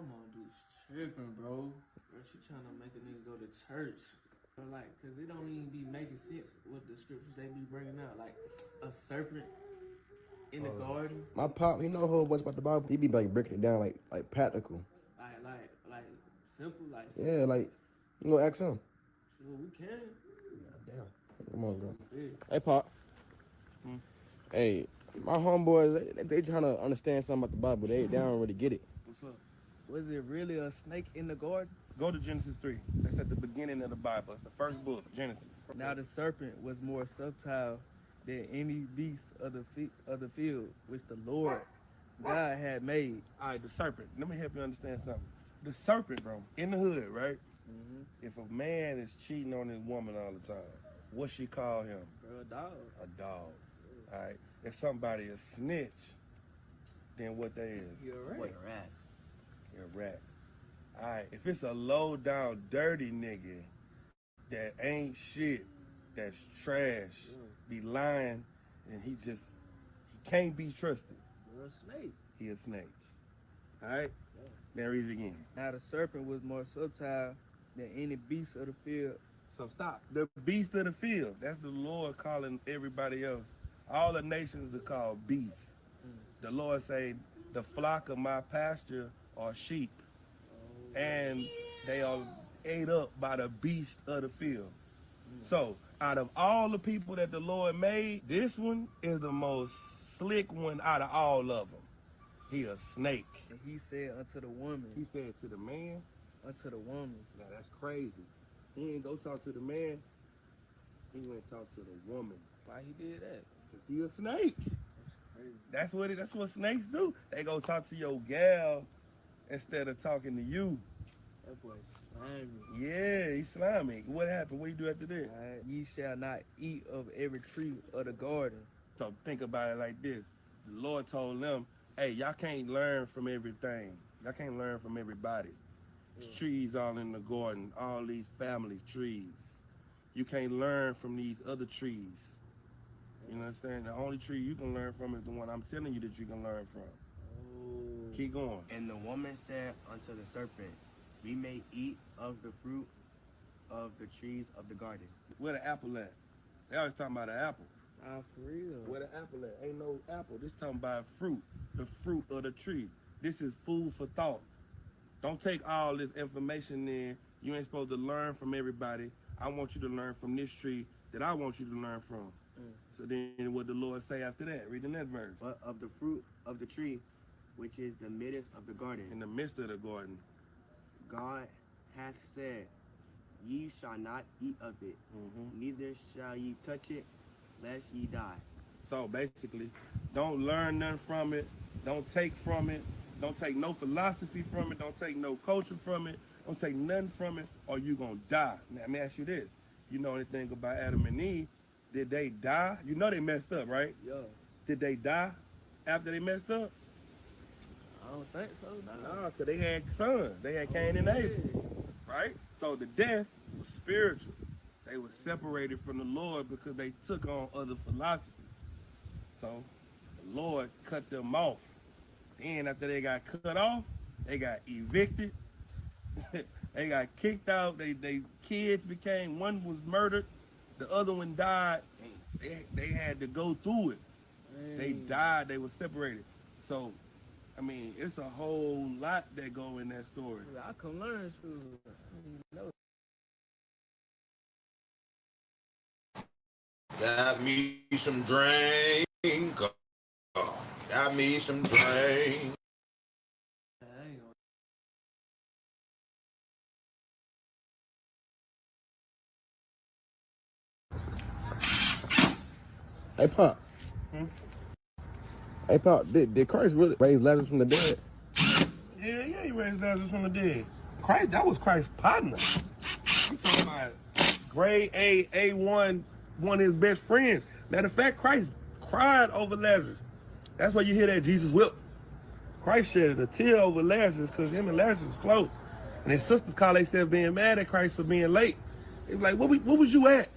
My mom dude's tripping, bro. Bro, she trying to make a nigga go to church. But like, cause it don't even be making sense with the scriptures they be bringing out. Like, a serpent in the garden. My pop, he know a whole bunch about the Bible. He be like breaking it down like practical. Like simple, like simple. Yeah, like you gonna ask him. Sure, we can. Yeah, damn. Come on, bro. Yeah. Hey, Pop. Hey, my homeboys, they trying to understand something about the Bible. They don't really get it. What's up? Was it really a snake in the garden? Go to Genesis 3. That's at the beginning of the Bible. It's the first book, Genesis. Now the serpent was more subtle than any beast of the field which the Lord God had made. All right, the serpent. Let me help you understand something. The serpent, bro, in the hood, right? If a man is cheating on his woman all the time, what she call him? Bro, a dog. A dog. All right. If somebody is snitch, then what they is? You're right. What a rat. You're a rat. All right. If it's a low down, dirty nigga that ain't shit, that's trash, be lying, and he can't be trusted. You're a snake. He a snake. All right. Now read it again. Now the serpent was more subtle than any beast of the field. So stop. The beast of the field. That's the Lord calling everybody else. All the nations are called beasts. The Lord say, the flock of my pasture are sheep. And they are ate up by the beast of the field. So out of all the people that the Lord made, this one is the most slick one out of all of them. He a snake. And he said unto the woman. He said to the man. Unto the woman. Now that's crazy. He ain't go talk to the man. He went talk to the woman. Why he did that? Cause he a snake. That's what snakes do. They go talk to your gal instead of talking to you. That boy slimy. Yeah, he's slimy. What happened? What you do after that? Ye shall not eat of every tree of the garden. So think about it like this. The Lord told them, hey, y'all can't learn from everything. Y'all can't learn from everybody. Trees all in the garden, all these family trees. You can't learn from these other trees. You know what I'm saying? The only tree you can learn from is the one I'm telling you that you can learn from. Oh. Keep going. And the woman said unto the serpent, we may eat of the fruit of the trees of the garden. Where the apple at? They always talking about the apple. For real. Where the apple at? Ain't no apple. This talking about fruit. The fruit of the tree. This is food for thought. Don't take all this information in. You ain't supposed to learn from everybody. I want you to learn from this tree that I want you to learn from. So then what the Lord say after that? Read the next verse. But of the fruit of the tree, which is the midst of the garden, In the midst of the garden. God hath said, ye shall not eat of it, neither shall ye touch it, lest ye die. So basically, don't learn nothing from it. Don't take from it. Don't take no philosophy from it. Don't take no culture from it. Don't take nothing from it, or you gonna die. Now, let me ask you this. You know anything about Adam and Eve? Did they die? You know they messed up, right? Yeah. Did they die after they messed up? I don't think so, no. No, because they had sons. They had Cain and Abel, right? So the death was spiritual. They were separated from the Lord because they took on other philosophy. So the Lord cut them off. Then after they got cut off, they got evicted. They got kicked out. They kids became, one was murdered, the other one died. They had to go through it. They died. They were separated. So, I mean, it's a whole lot that go in that story. I can learn through. Got me some drink. Got me some drink. Hey, Pop. Hey, Pop, did Christ really raise Lazarus from the dead? Yeah, he raised Lazarus from the dead. Christ, that was Christ's partner. I'm talking about grade A1, one of his best friends. Matter of fact, Christ cried over Lazarus. That's why you hear that Jesus wept. Christ shed a tear over Lazarus because him and Lazarus was close. And his sisters called themselves being mad at Christ for being late. They was like, what was you at?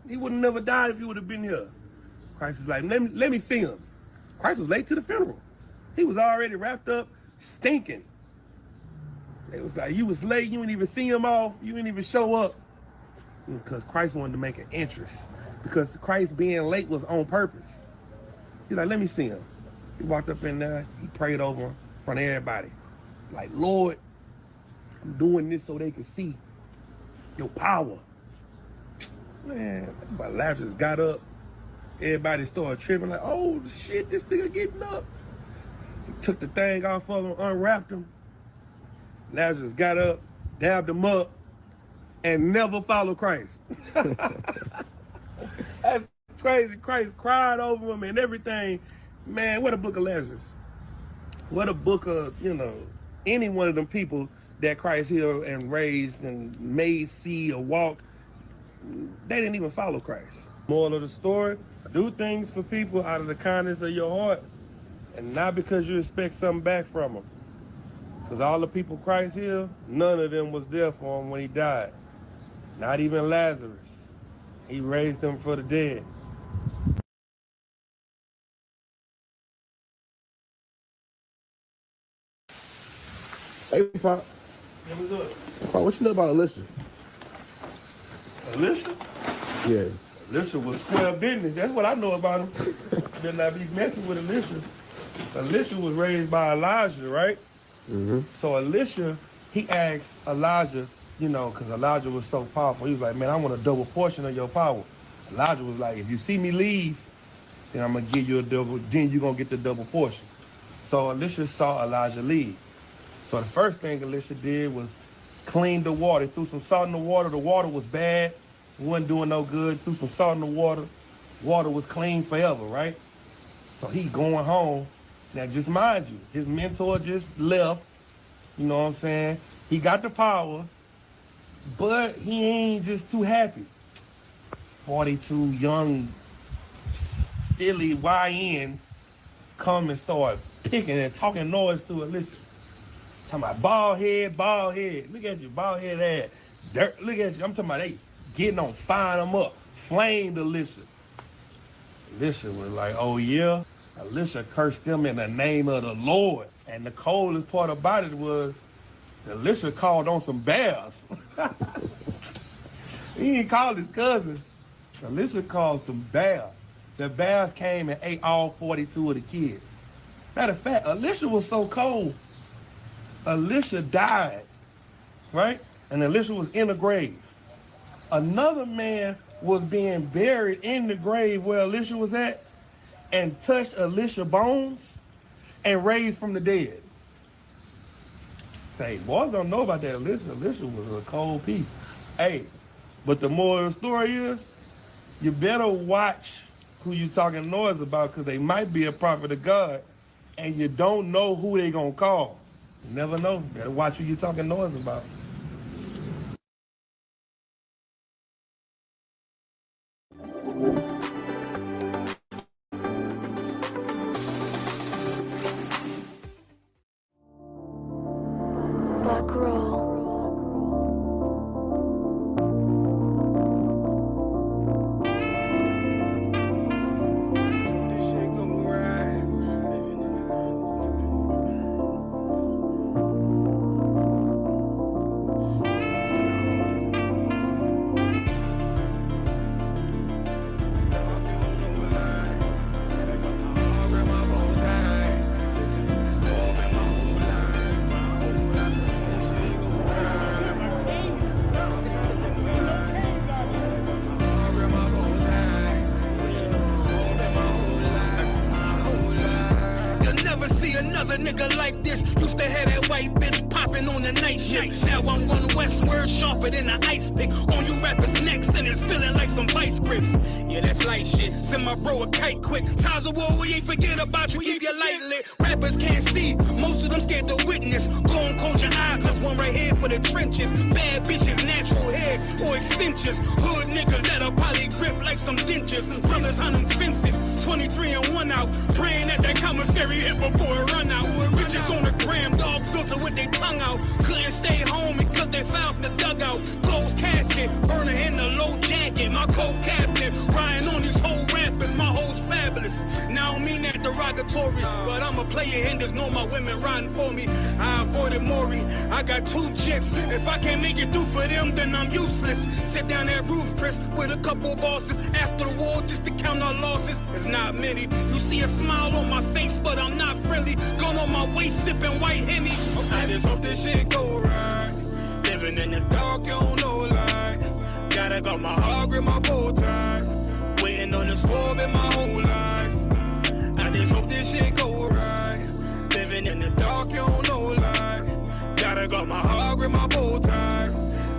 He would have never died if you would have been here. Christ was like, let me see him. Christ was late to the funeral. He was already wrapped up, stinking. It was like, you was late, you didn't even see him off, you didn't even show up. Because Christ wanted to make an interest. Because Christ being late was on purpose. He's like, let me see him. He walked up in there, he prayed over him in front of everybody. Like, Lord, I'm doing this so they can see your power. Man, but Lazarus got up. Everybody started tripping like, oh shit, this nigga getting up. He took the thing off of him, unwrapped him. Lazarus got up, dabbed him up, and never followed Christ. That's crazy. Christ cried over him and everything. Man, what a book of Lazarus. What a book of, any one of them people that Christ healed and raised and made see or walk. They didn't even follow Christ. Moral of the story, do things for people out of the kindness of your heart and not because you expect something back from them. Because all the people Christ healed, none of them was there for him when he died. Not even Lazarus. He raised him for the dead. Hey, Pop. Yeah, what's up? Pop, what you know about Alicia? Alicia? Yeah. Alicia was square business. That's what I know about him. Better not be messing with Alicia. Alicia was raised by Elijah, right? Mm-hmm. So Alicia, he asked Elijah, because Elijah was so powerful. He was like, man, I want a double portion of your power. Elijah was like, if you see me leave, then I'm going to give you a double, then you're going to get the double portion. So Alicia saw Elijah leave. So the first thing Alicia did was clean the water. He threw some salt in the water. The water was bad. It wasn't doing no good. Threw some salt in the water. Water was clean forever, right? So he going home. Now, just mind you, his mentor just left. You know what I'm saying? He got the power, but he ain't just too happy. 42 young, silly YNs come and start picking and talking noise to Alicia. Talking about bald head. Look at you, bald head ass. Dirt, look at you. I'm talking about they getting on, firing them up, flamed Alicia. Alicia was like, oh yeah? Alicia cursed them in the name of the Lord. And the coldest part about it was Alicia called on some bears. He didn't call his cousins. Alicia called some bears. The bears came and ate all 42 of the kids. Matter of fact, Alicia was so cold, Alicia died, right? And Alicia was in a grave. Another man was being buried in the grave where Alicia was at and touched Alicia's bones and raised from the dead. Say, boys don't know about that. Alicia was a cold piece. Hey, but the moral of the story is, you better watch who you talking noise about, because they might be a prophet of God and you don't know who they gonna call. You never know. Better watch who you talking noise about. Another nigga like this used to have that white bitch popping on the night shift. Now I'm one westward, sharper than an ice pick. On you rappers' necks and it's feeling like some vice grips. Yeah, that's light shit. Send my bro a kite quick. Times of war, we ain't forget about you. Keep your light lit. Rappers can't see. Most of them scared to witness. Go and close your eyes. There's one right here for the trenches. Bad bitches, natural hair or extensions. Hood niggas that'll probably grip like some dentures. Brothers on them fences. 23 and 1 out. Praying that that commissary hit before it run out. Riches on the gram, dog filter with their tongue out. Couldn't stay home because they found the dugout. Closed casket, burner in the low jacket. My co-captain, riding on these whole rappers. My hoes fabulous. Now I don't mean that to ride derogatory, but I'm a player and there's no more women riding for me. I avoided Maury, I got 2 jets. If I can't make it through for them, then I'm useless. Sit down that roof, Chris, with a couple bosses. After the war, just to count our losses. There's not many. You see a smile on my face, but I'm not friendly. Gun on my waist, sipping white Henny. I just hope this shit go right. Living in the dark, you don't know light. Gotta got my heart with my bow tie. Waiting on the storm in my whole life. I just hope this shit go right. Living in the dark, you don't know light. Gotta got my heart with my bow tie.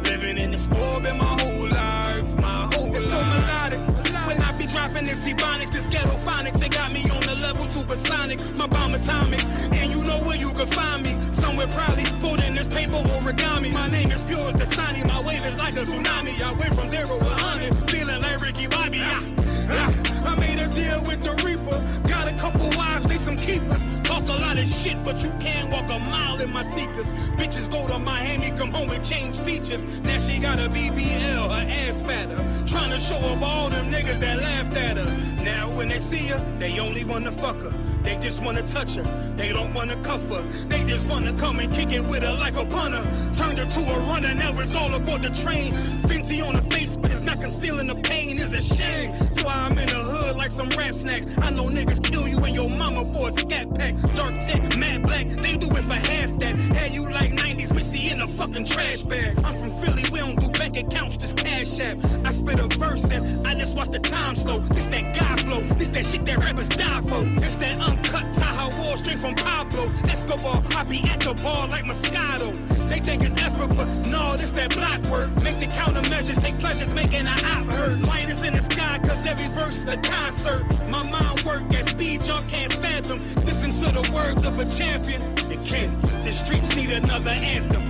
Living in the storm in my whole life. My whole life. It's so melodic. When I be dropping this ebonics, this ghetto phonics, it got me on the level supersonic. My bomb atomic, and you know where you can find me. Somewhere probably folding this paper origami. My name is pure as the Sani. My wave is like a tsunami. I went from 0 to 100, feeling like Ricky Bobby. I made a deal with the Reaper. Got a couple wives, they some keepers. Talk a lot of shit, but you can't walk a mile in my sneakers. Bitches go to Miami, come home and change features. Now she got a BBL, her ass fatter. Trying to show up all them niggas that laughed at her. Now when they see her, they only wanna fuck her. They just wanna touch her, they don't wanna cuff her. They just wanna come and kick it with her like a punter. Turned her to a runner, now it's all aboard the train. Fenty on her face, but it's not concealing the pain, it's a shame. So I'm in the hood like some rap snacks. I know niggas kill you and your mama for a scat pack. Dark tech, matte black, they do it for half that. Had you like 90s Missy in a fucking trash bag. I'm from Philly, we don't do bank accounts, just cash app. I spit a verse and I just watch the time slow. This that guy flow, this that shit that rappers die for. This that uncut Taha Wall straight from Pablo Escobar. I be at the bar like Moscato. They think it's effort, but no, this that block work. Make the countermeasures, take pleasures, making a op hurt. Light is in the sky, cause every verse is a concert. My mind work at speed y'all can't fathom. Listen to the words of a champion. It can. The streets need another anthem.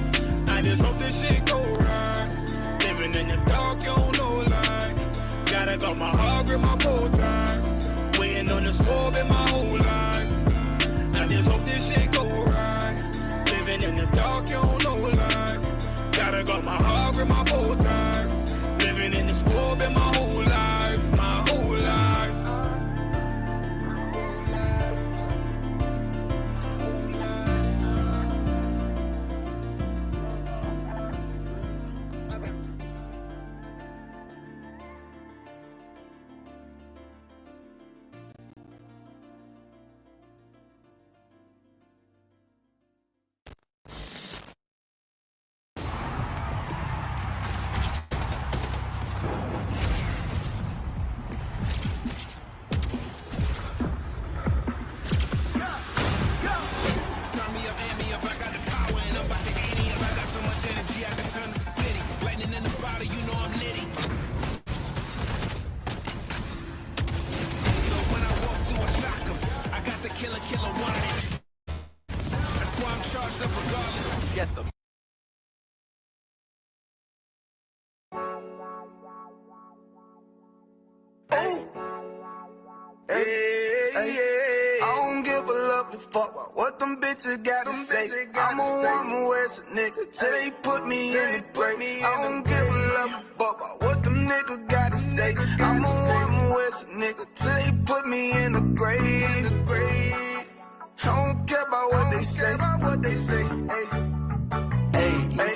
I just hope this shit go right. Living in the dark, you don't know light. Gotta got my heart with my bow tie. Waiting on the storm in my whole life. I just hope this shit go right. Living in the dark, you don't know light. Gotta got my heart with my bow tie. Living in the storm in my whole life. My whole life. Fuck what them bitches gotta say. I'm a West nigga till they put me in the grave. I don't give a love fuck what them niggas gotta say. I'm a West nigga till they put me in the grave. I don't care about what they say. Hey.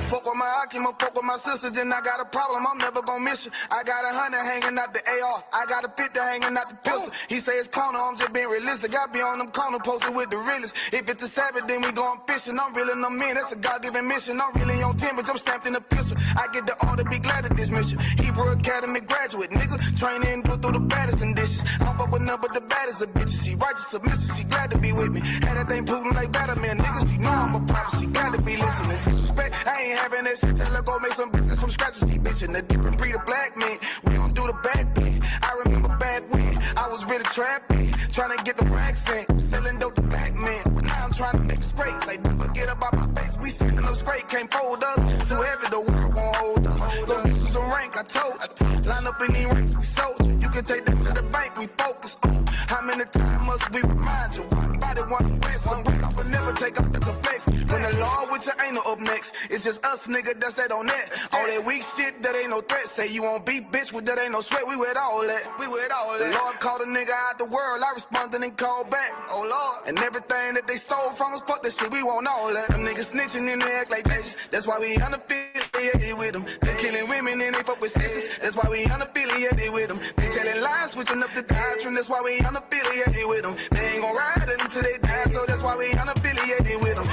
Fuck with my Akima, fuck with my sisters, then I got a problem, I'm never gonna miss you. I got 100 hanging out the AR, I got a 50 hanging out the pistol. He say it's corner, I'm just being realistic. I be on them corner posted with the realest. If it's the Sabbath, then we going fishing. I'm reeling them in, that's a God-given mission. I'm really on 10, but I'm stamped in the pistol. I get the order, be glad of this mission. Hebrew Academy graduate, nigga. Training, put through the baddest conditions. I don't fuck with none but the baddest of bitches. She righteous, submissive, she glad to be with me. Had that thing Putin like Batman, nigga. She know I'm a prophet, she glad to be listening. Disrespect, I ain't having that shit. Tell her go make some business from scratch. See, bitch, in the different breed of black men. We don't do the back bend. I remember back when I was really trapping, trying to get the racks in, selling dope to black men. But now I'm trying to make it straight. Like, don't forget about my face. We standing up straight, can't fold us. Too heavy, the world won't hold us. Go get you some rank, I told you. Line up in these ranks, we soldier. You can take that to the bank, we focus on. How many times must we remind you? One body, one way, some break off, but never take off as a face. When the Lord with your anal up next. It's just us, nigga, that's that on that. All that weak shit, that ain't no threat. Say you won't beat, bitch, with that ain't no sweat. We with all that. We with all that. The Lord called a nigga out the world. I responded and called back. Oh, Lord. And everything that they stole from us, fuck that shit. We want all that. Them niggas snitching and they act like bitches. That's why we unaffiliated with them. They killing women and they fuck with sisters. That's why we unaffiliated with them. They telling lies, switching up the doctrine. That's why we unaffiliated with them. They ain't gon' ride until they die, so that's why we unaffiliated with them.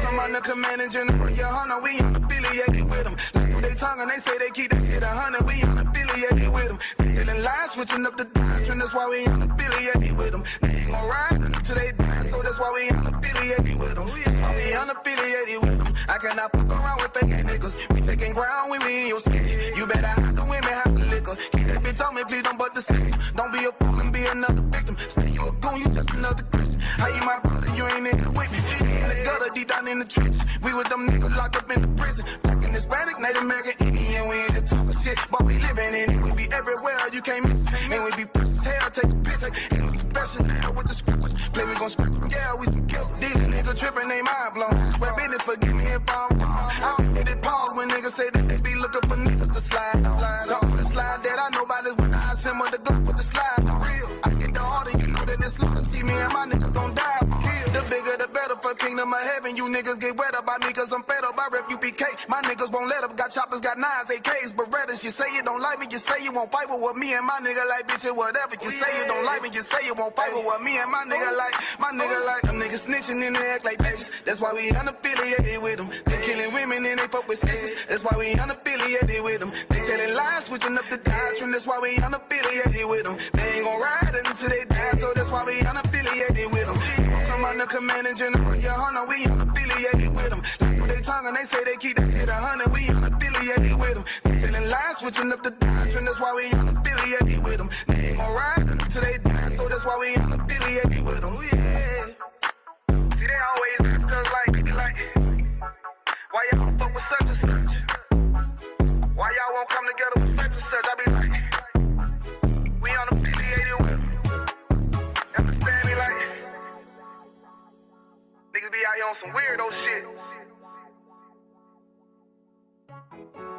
Come on the command and general, YAHANNA, we unaffiliated with them. Like they tongue and they say they keep that shit 100, we unaffiliated with them. They telling lies, switching up the doctrine. That's why we unaffiliated with them. They ain't gon' ride until they die, so that's why we unaffiliated with them. That's why we unaffiliated with them. I cannot fuck around with fake niggas. We taking ground when we in your city. You better hide the women, hide the liquor. Keep that bitch on me, please don't butt the system. Don't be a fool and be another victim. Say you a goon, you just another Christian. How you my brother, you ain't in here with me. In the gutter, deep down in the trenches. We with them niggas locked up in the prison. Black and Hispanic, Native American, Indian. We ain't just talking shit, but we living in it. We be everywhere, you can't miss it. And we be fresh as hell, take a picture. And we professional now with the scriptures. Play, we gon' script them, yeah, we some killers. These niggas tripping, they mind blown. Swear business, forgive me if I'm wrong. I don't get it pause when niggas say that they be looking for niggas to slide on. The only slide that I know about is when I assemble the Glock with the slide on. Real, I get the harder, you know that it's slaughter. See me and my niggas gon' die. The bigger the better for kingdom of heaven. You niggas get wet up by me cause I'm fed up. I rep I.S.U.P.K. My niggas won't let up. Got choppers, got knives, AKs, Berettas. You say you don't like me, you say you won't fight with what me and my nigga like, bitch, it whatever. You say you don't like me, you say you won't fight with what me and my nigga like. My nigga like, them niggas snitching and they act like bitches. That's why we unaffiliated with them. They killing women and they fuck with sisters. That's why we unaffiliated with them. They telling lies, switching up the doctrine. That's why we unaffiliated with them. They ain't gon' ride until they die, so that's why we unaffiliated with them. Come on the command and general, YAHANNA, we unaffiliated with them. Like they tongue and they say they keep that shit 100, we unaffiliated with them. They telling lies, switching up the doctrine. That's why we unaffiliated with them. They ain't gon' ride until they die, so that's why we unaffiliated with them. Yeah. See, they always ask us like, why y'all don't fuck with such and such? Why y'all won't come together with such and such? I be like, we unaffiliated with them. Understand me, like, niggas be out here on some weirdo shit.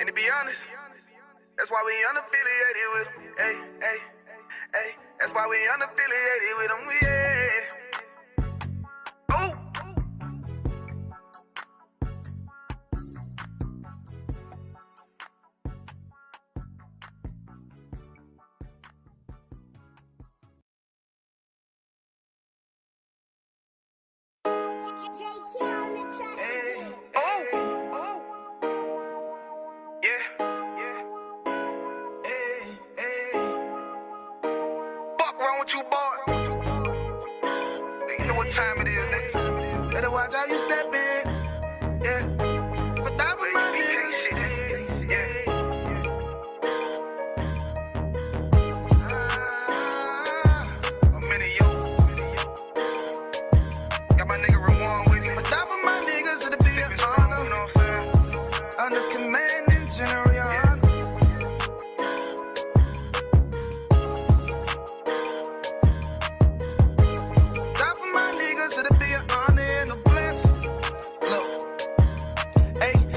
And to be honest, that's why we unaffiliated with them. Hey, hey, hey, that's why we unaffiliated with them. Yeah. Oh. Hey, oh. Yeah. Fuck wrong with you, boy? You know what time it is, nigga. Better watch how you step in. Yeah. But that was my nigga. Yeah. I'm in it, yo. Got my nigga Lashawan with me. But that was my niggas, it'll be an honor. You know what I'm saying? Under command and general.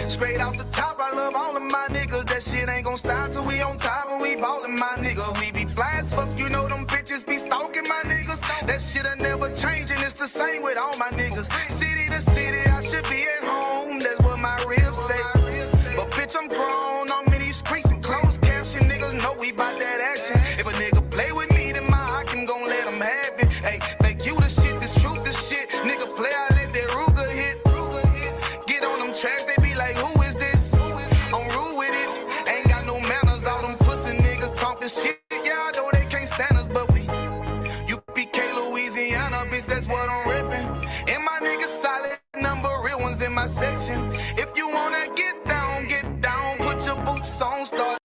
Straight off the top, I love all of my niggas. That shit ain't gon' stop till we on top and we ballin', my nigga. We be fly as fuck, you know them bitches be stalking my niggas. That shit'll never change and it's the same with all my niggas. City to city, I should be at home. That's what my ribs say. But bitch, I'm grown. I'm in these streets and closed caption. Niggas know we bout that action. If a nigga play with me, then my Hakim gon' let him have it. Hey, thank you the shit, this truth the shit. Nigga play, I let that Ruger hit. Get on them tracks, they be like, who is this? I'm rude with it. Ain't got no manners. All them pussy niggas talking shit. Y'all know they can't stand us, but we I.S.U.P.K, Louisiana, bitch, that's what I'm rippin'. And my niggas solid, number real ones in my section. If you wanna get down, put your boots on, start.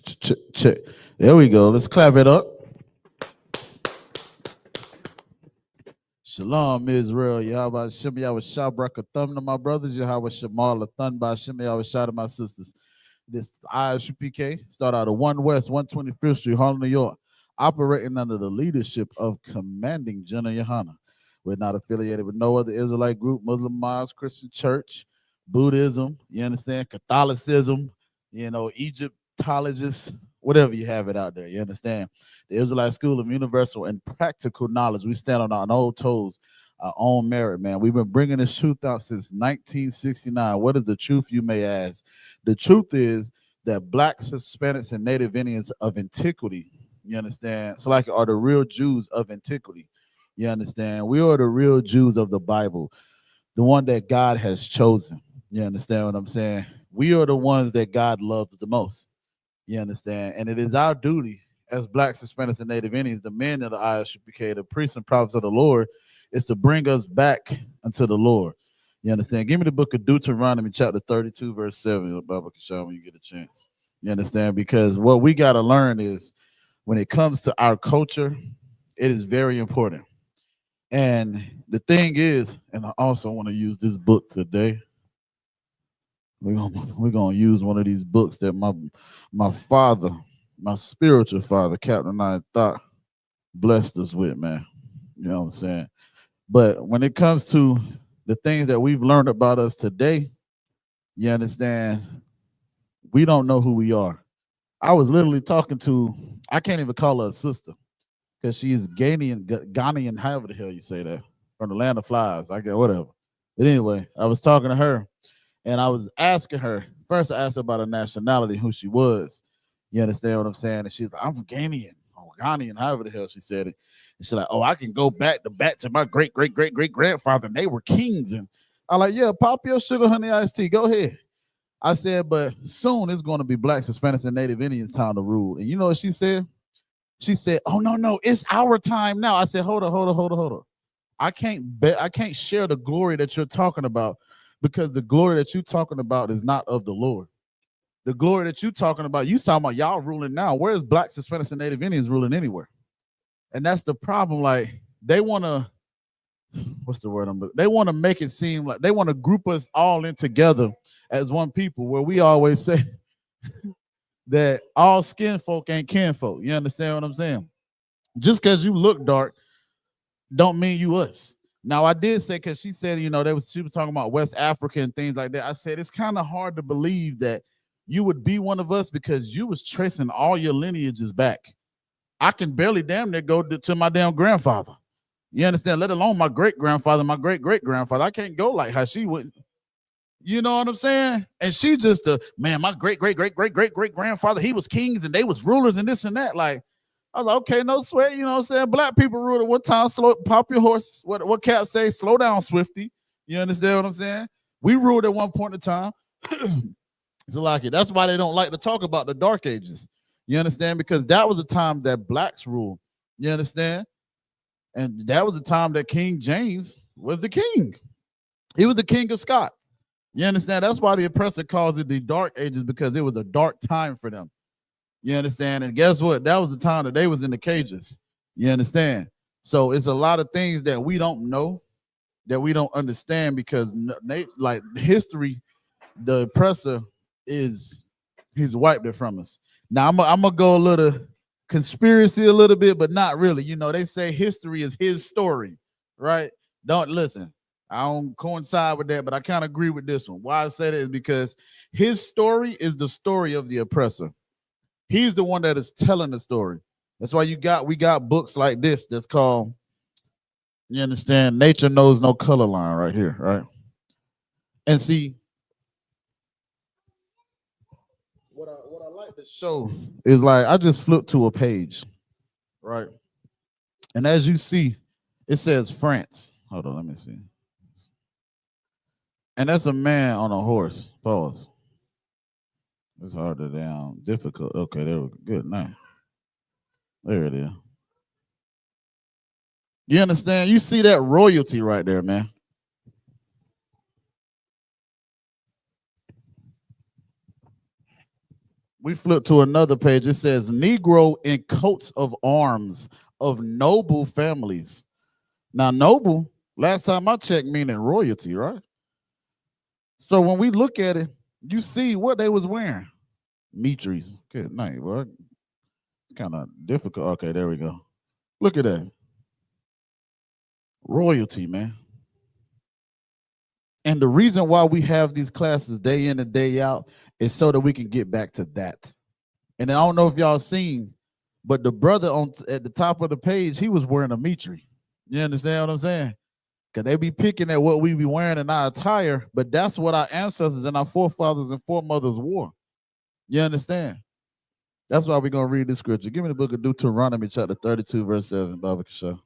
Check. There we go. Let's clap it up. Shalom, Israel. Yahweh Shem Yahweh Shabrak Thumb to my brothers. Yahweh Shemal Thun by Shem Yahweh Shah to my sisters. This I.S.U.P.K. start out of 1 West, 125th Street, Harlem, New York, operating under the leadership of Commanding General YAHANNA. We're not affiliated with no other Israelite group, Muslim mosque, Christian church, Buddhism, you understand, Catholicism, you know, Egyptologists, whatever you have it out there, you understand. The Israelite School of Universal and Practical Knowledge. We stand on our own toes, our own merit, man. We've been bringing this truth out since 1969. What is the truth, you may ask? The truth is that blacks, Hispanics, and Native Indians of antiquity, you understand, so like are the real Jews of antiquity. You understand? We are the real Jews of the Bible, the one that God has chosen. You understand what I'm saying? We are the ones that God loves the most. You understand? And it is our duty as blacks, Hispanics, and Native Indians, the men of the I.S.U.P.K, the priests and prophets of the Lord, is to bring us back unto the Lord. You understand? Give me the book of Deuteronomy, chapter 32, verse 7, Baba Kishah, when you get a chance. You understand? Because what we got to learn is when it comes to our culture, it is very important. And the thing is, and I also want to use this book today. We're gonna use one of these books that my father, my spiritual father, Captain I thought blessed us with, man. You know what I'm saying? But when it comes to the things that we've learned about us today, you understand, we don't know who we are. I was literally talking to, I can't even call her a sister, because she's Ghanaian, however the hell you say that, from the land of flies. I get whatever. But anyway, I was talking to her, and I was asking her. First, I asked her about her nationality, who she was. You understand what I'm saying? And she's like, I'm Ghanaian, or Ghanaian, however the hell she said it. And she's like, oh, I can go back to my great grandfather, and they were kings. And I'm like, yeah, pop your sugar honey iced tea. Go ahead. I said, but soon it's going to be blacks, Hispanics, and Native Indians time to rule. And you know what she said? She said, oh, no, it's our time now. I said, hold on. I can't share the glory that you're talking about, because the glory that you're talking about is not of the Lord. The glory that you're talking about, you talking about y'all ruling now. Where's blacks, Hispanics, and Native Indians ruling anywhere? And that's the problem. Like, they want to, what's the word? They want to make it seem like they want to group us all in together as one people, where we always say that all skin folk ain't kin folk. You understand what I'm saying? Just because you look dark don't mean you us. Now, I did say, because she said, you know, she was talking about West Africa and things like that. I said, it's kind of hard to believe that you would be one of us, because you was tracing all your lineages back. I can barely damn near go to my damn grandfather. You understand? Let alone my great-grandfather, my great-great-grandfather. I can't go like how she went. You know what I'm saying? And she just man, my great-great-great-great-great-great-grandfather, he was kings and they was rulers and this and that. Like, I was like, okay, no sweat. You know what I'm saying? Black people ruled at one time. Pop your horses. What Cap say? Slow down, Swifty. You understand what I'm saying? We ruled at one point in time. It's like it. That's why they don't like to talk about the Dark Ages. You understand? Because that was a time that blacks ruled. You understand? And that was the time that King James was the king. He was the king of Scott. You understand? That's why the oppressor calls it the Dark Ages, because it was a dark time for them. You understand? And guess what? That was the time that they was in the cages. You understand? So it's a lot of things that we don't know, that we don't understand, because like history, the oppressor he's wiped it from us. Now I'm gonna go a little conspiracy a little bit, but not really. You know, they say history is his story, right? Don't listen. I don't coincide with that, but I kind of agree with this one. Why I say that is because his story is the story of the oppressor. He's the one that is telling the story. That's why we got books like this that's called, you understand, Nature Knows No Color Line, right here, right? And see, what I like to show is, like, I just flipped to a page, right? And as you see, it says France. Hold on, let me see. And that's a man on a horse. Pause. It's harder down. Difficult. Okay, there we go. Good night. There it is. You understand? You see that royalty right there, man. we flip to another page. It says Negro in coats of arms of noble families. Now, noble, last time I checked, meaning royalty, right? So when we look at it, you see what they was wearing. Mitris. Good night, bro. Kind of difficult. Okay, there we go. Look at that. Royalty, man. And the reason why we have these classes day in and day out is so that we can get back to that. And I don't know if y'all seen, but the brother at the top of the page, he was wearing a mitri. You understand what I'm saying? Because they be picking at what we be wearing in our attire, but that's what our ancestors and our forefathers and foremothers wore. You understand? That's why we're going to read this scripture. Give me the book of Deuteronomy, chapter 32, verse 7, Baba Kasha.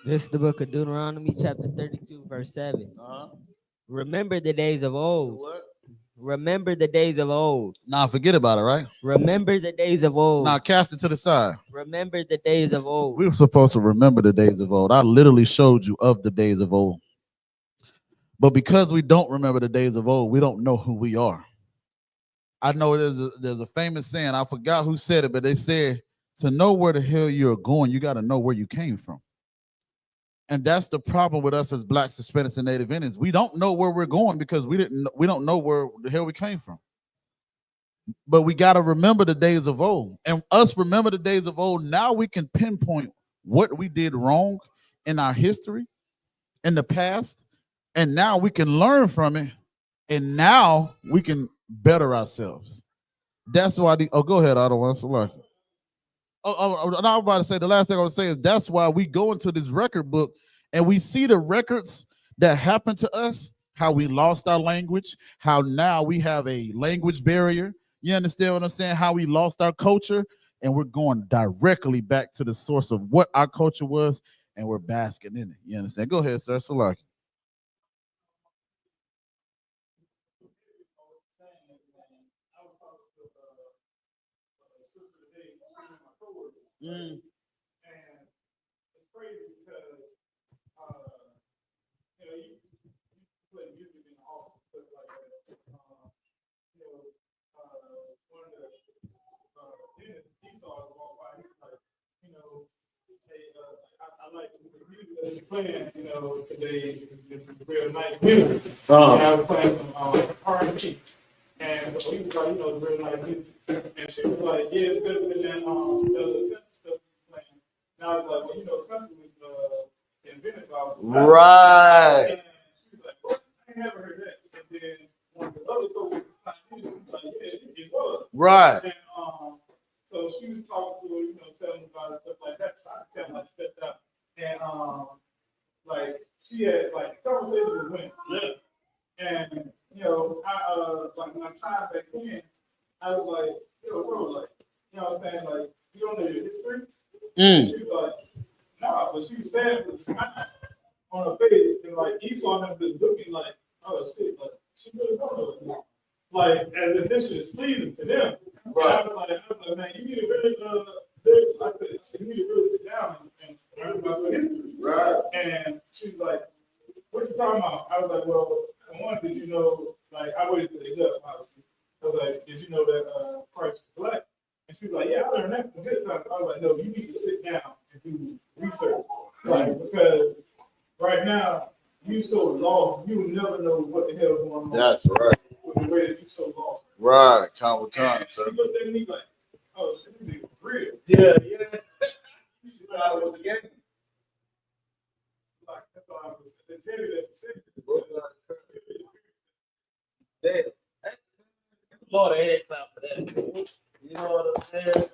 This is the book of Deuteronomy, chapter 32, verse 7. Remember the days of old. Remember the days of old. Nah, forget about it, right? Remember the days of old. Nah, cast it to the side. Remember the days of old. We were supposed to remember the days of old. I literally showed you of the days of old. But because we don't remember the days of old, we don't know who we are. I know there's a famous saying, I forgot who said it, but they said, to know where the hell you're going, you got to know where you came from. And that's the problem with us as Blacks, Hispanics, and Native Indians. We don't know where we're going because we don't know where the hell we came from. But we got to remember the days of old. And us remember the days of old, now we can pinpoint what we did wrong in our history, in the past, and now we can learn from it, and now we can better ourselves. That's why go ahead, I don't want to select. I was about to say, the last thing I was saying is that's why we go into this record book and we see the records that happened to us, how we lost our language, how now we have a language barrier. You understand what I'm saying? How we lost our culture, and we're going directly back to the source of what our culture was, and we're basking in it. You understand? Go ahead, sir. Salaki. And it's crazy because, you play music in the office and stuff like that. One of the dentists, he saw it walk by, he was like, hey, I like the music that you're playing, today, this is real nice music. And I was playing some R&B. And so he was like, it's real nice music. And she was like, yeah, it's better than that, the stuff you're playing. And I was like, well, country was invented by Right. And she was like, what? I ain't never heard that. And then one of the other coaches was like, yeah, it was. Right. And so she was talking to her, telling me about stuff like that. So I kind of stepped out. And she had conversations with women. Yeah. And I when I tried back then, I was like, bro, what I'm saying? You don't know your history? She was like, nah, but she was saying this on her face, and Esau and them just looking like, oh shit, she really don't know it. As if this shit is pleasing to them. Right. I was like, man, you need to really, you need to really sit down and learn about your history. Right. And she was like, what you talking about? I was like, well, one, did you know, I waited till they left, obviously. I was like, did you know that Christ is black? And she was like, yeah, I learned that from good time. I was like, no, you need to sit down and do research. Because right now, you so lost, you will never know what the hell is going on. That's right. With the way that you so lost. Right, come with time, sir. She looked at me like, oh, shit, this nigga was real. Yeah. She thought it was the game. That's all I was saying. Tell you that percentage. Damn. Lord, I ain't clap for that. You know what I'm saying?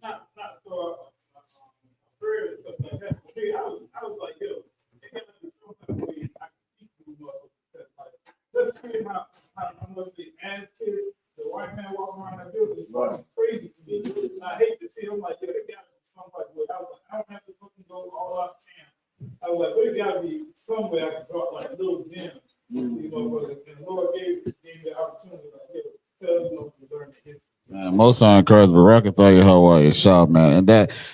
Not for prayer and stuff like that. Hey, I was like, yo, it got to be some kind of way I can teach you let's see how much the ass kids, the white man walking around that building, it's crazy to me. I hate to see them like, yeah, it got to be some like way. I was like, I don't have to fucking go all out camp. I was like, well, it got to be some way I can drop little gems. And the Lord gave the opportunity, tell you to learn the history. And most on Christ, but I can tell you how I shop, man.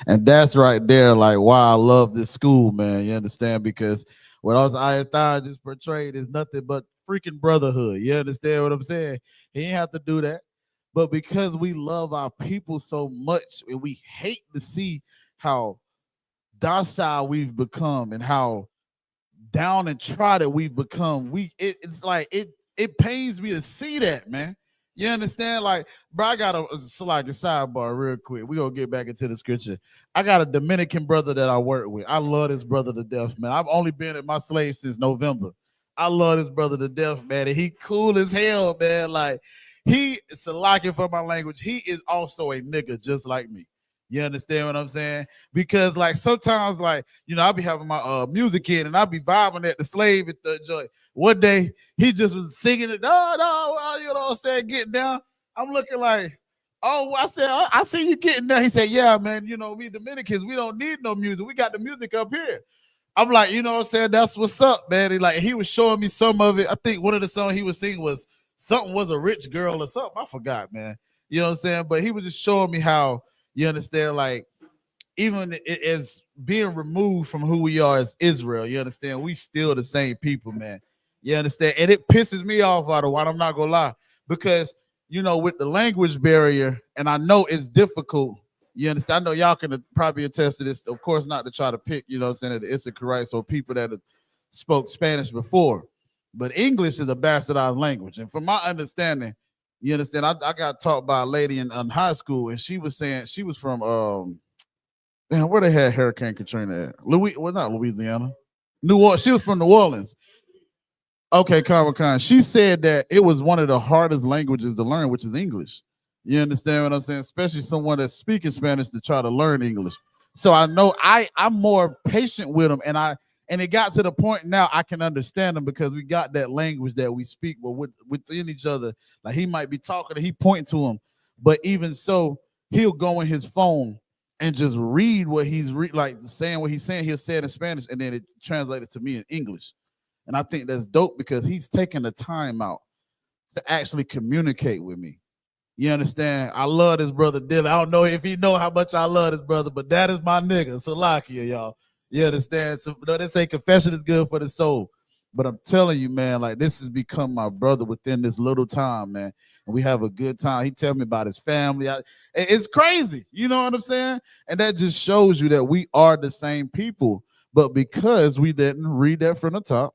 And that's right there, like why I love this school, man. You understand? Because what else I.S.U.P.K just portrayed is nothing but freaking brotherhood. You understand what I'm saying? He ain't have to do that. But because we love our people so much and we hate to see how docile we've become and how down and trodden we've become, it's like it pains me to see that, man. You understand? Like, bro, I got a sidebar real quick. We gonna get back into the scripture. I got a Dominican brother that I work with. I love this brother to death, man. I've only been at my slave since November. I love this brother to death, man. And he cool as hell, man. Like, he is a locking for my language. He is also a nigga just like me. You understand what I'm saying? Because like sometimes, like, you know, I'll be having my music in and I'll be vibing at the slave at the joint. One day he just was singing it, no, you know what I'm saying, getting down. I'm looking like, oh, I said, I see you getting down. He said, yeah, man, you know, we Dominicans, we don't need no music. We got the music up here. I'm like, you know what I'm saying? That's what's up, man. He was showing me some of it. I think one of the songs he was singing was something was a rich girl or something. I forgot, man. You know what I'm saying? But he was just showing me how, you understand, like, even as being removed from who we are as Israel, you understand, we still the same people, man. You understand? And it pisses me off out of what, I'm not gonna lie, because, you know, with the language barrier, and I know it's difficult, you understand? I know y'all can probably attest to this, of course, not to try to pick, you know what I'm saying, the Isupk, right? So people that have spoke Spanish before, but English is a bastardized language. And from my understanding, you understand, I got taught by a lady in high school, and she was saying she was from damn, where they had Hurricane Katrina at? Not Louisiana. New Orleans. She was from New Orleans. Okay, Comic-Con. She said that it was one of the hardest languages to learn, which is English. You understand what I'm saying? Especially someone that's speaking Spanish to try to learn English. So I know I'm more patient with them, and it got to the point now I can understand them because we got that language that we speak, but within each other. Like, he might be talking and he pointing to him, but even so, he'll go in his phone and just read what he's like saying what he's saying. He'll say it in Spanish and then it translated to me in English. And I think that's dope because he's taking the time out to actually communicate with me. You understand? I love this brother Dylan. I don't know if he know how much I love this brother, but that is my nigga. Salakia, y'all. You understand? So, you know, they say confession is good for the soul. But I'm telling you, man, like, this has become my brother within this little time, man. And we have a good time. He tell me about his family. It's crazy. You know what I'm saying? And that just shows you that we are the same people. But because we didn't read that from the top.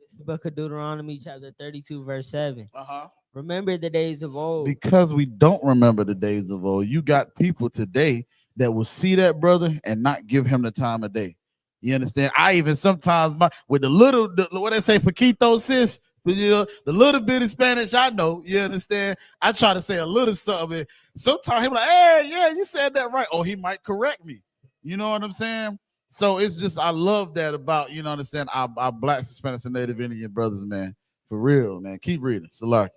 It's the book of Deuteronomy, chapter 32, verse 7. Uh-huh. Remember the days of old. Because we don't remember the days of old. You got people today that will see that brother and not give him the time of day. You understand? I even sometimes, with what they say, Paquito, sis, you know, the little bit of Spanish I know, you understand? I try to say a little something. Sometimes he'll be like, hey, yeah, you said that right. Or he might correct me. You know what I'm saying? So it's just, I love that about, you know what I'm saying, our Black, Hispanic, and Native Indian brothers, man. For real, man. Keep reading. Salaki.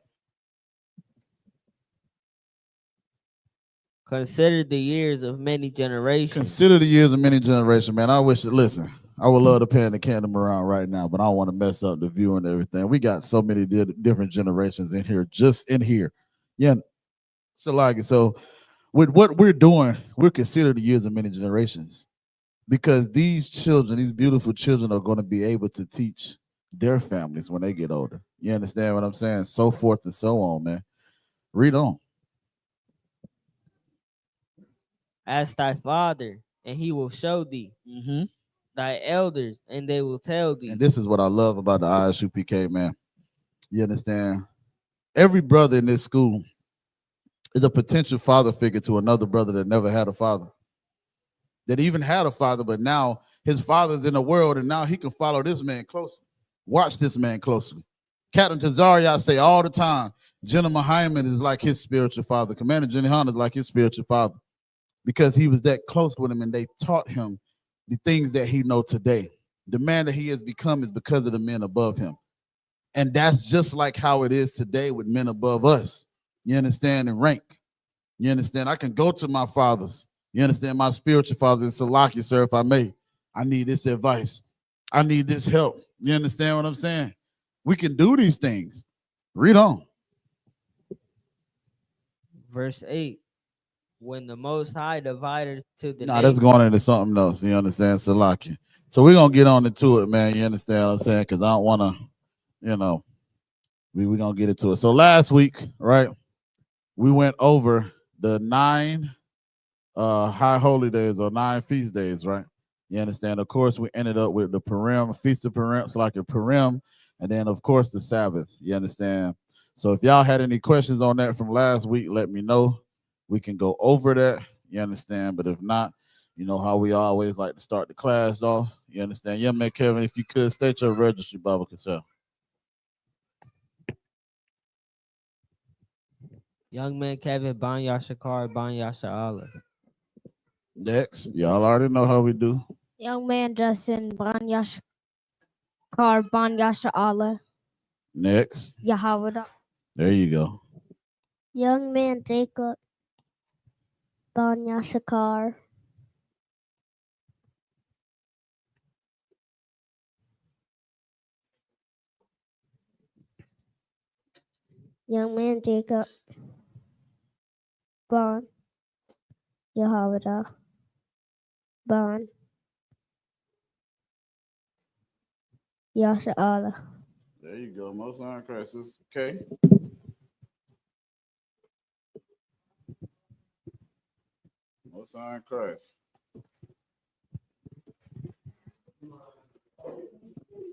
Consider the years of many generations. Consider the years of many generations, man. I wish, listen, I would love to pan the kingdom around right now, but I don't want to mess up the view and everything. We got so many different generations in here, just in here. Yeah. So with what we're doing, we're considering the years of many generations because these children, these beautiful children, are going to be able to teach their families when they get older. You understand what I'm saying? So forth and so on, man. Read on. Ask thy father, and he will show thee. Thy elders, and they will tell thee. And this is what I love about the I.S.U.P.K, man. You understand? Every brother in this school is a potential father figure to another brother that never had a father. That even had a father, but now his father's in the world, and now he can follow this man closely. Watch this man closely. Captain Tazariah say all the time, General Hyman is like his spiritual father. Commander YAHANNA is like his spiritual father. Because he was that close with him and they taught him the things that he knows today. The man that he has become is because of the men above him. And that's just like how it is today with men above us. You understand? In rank. You understand? I can go to my fathers. You understand? My spiritual fathers and Salakia, sir, if I may. I need this advice. I need this help. You understand what I'm saying? We can do these things. Read on. Verse 8. When the Most High divided to the Nah, that's going into something else. You understand? Salaki. So we're gonna get on into it, man. You understand what I'm saying? Because I don't wanna, you know, we're gonna get into it. So last week, right, we went over the 9 high holy days or 9 feast days, right? You understand? Of course, we ended up with the Purim, Feast of Purim, like a Purim, and then of course the Sabbath. You understand? So if y'all had any questions on that from last week, let me know. We can go over that. You understand? But if not, you know how we always like to start the class off. You understand? Young man Kevin, if you could state your registry, Baba Cassell. Young man Kevin, Ban Yashakar, Ban Yasha Allah. Next, y'all already know how we do. Young man Justin, Ban Yasha Kar, Ban Yasha Allah. Next. Yahweh. There you go. Young man Jacob, Ban Yasha Kar. Young man Jacob, Ban Yahweh. Ban Yasha Allah. There you go. Most High Christ. Okay. Most High Christ.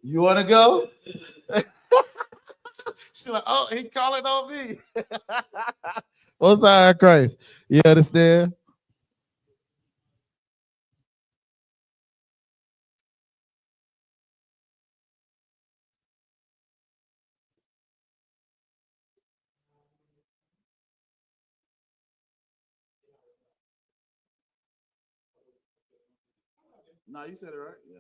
You want to go? She's like, oh, he calling on me. Most High Christ. You understand? No, you said it right. Yeah.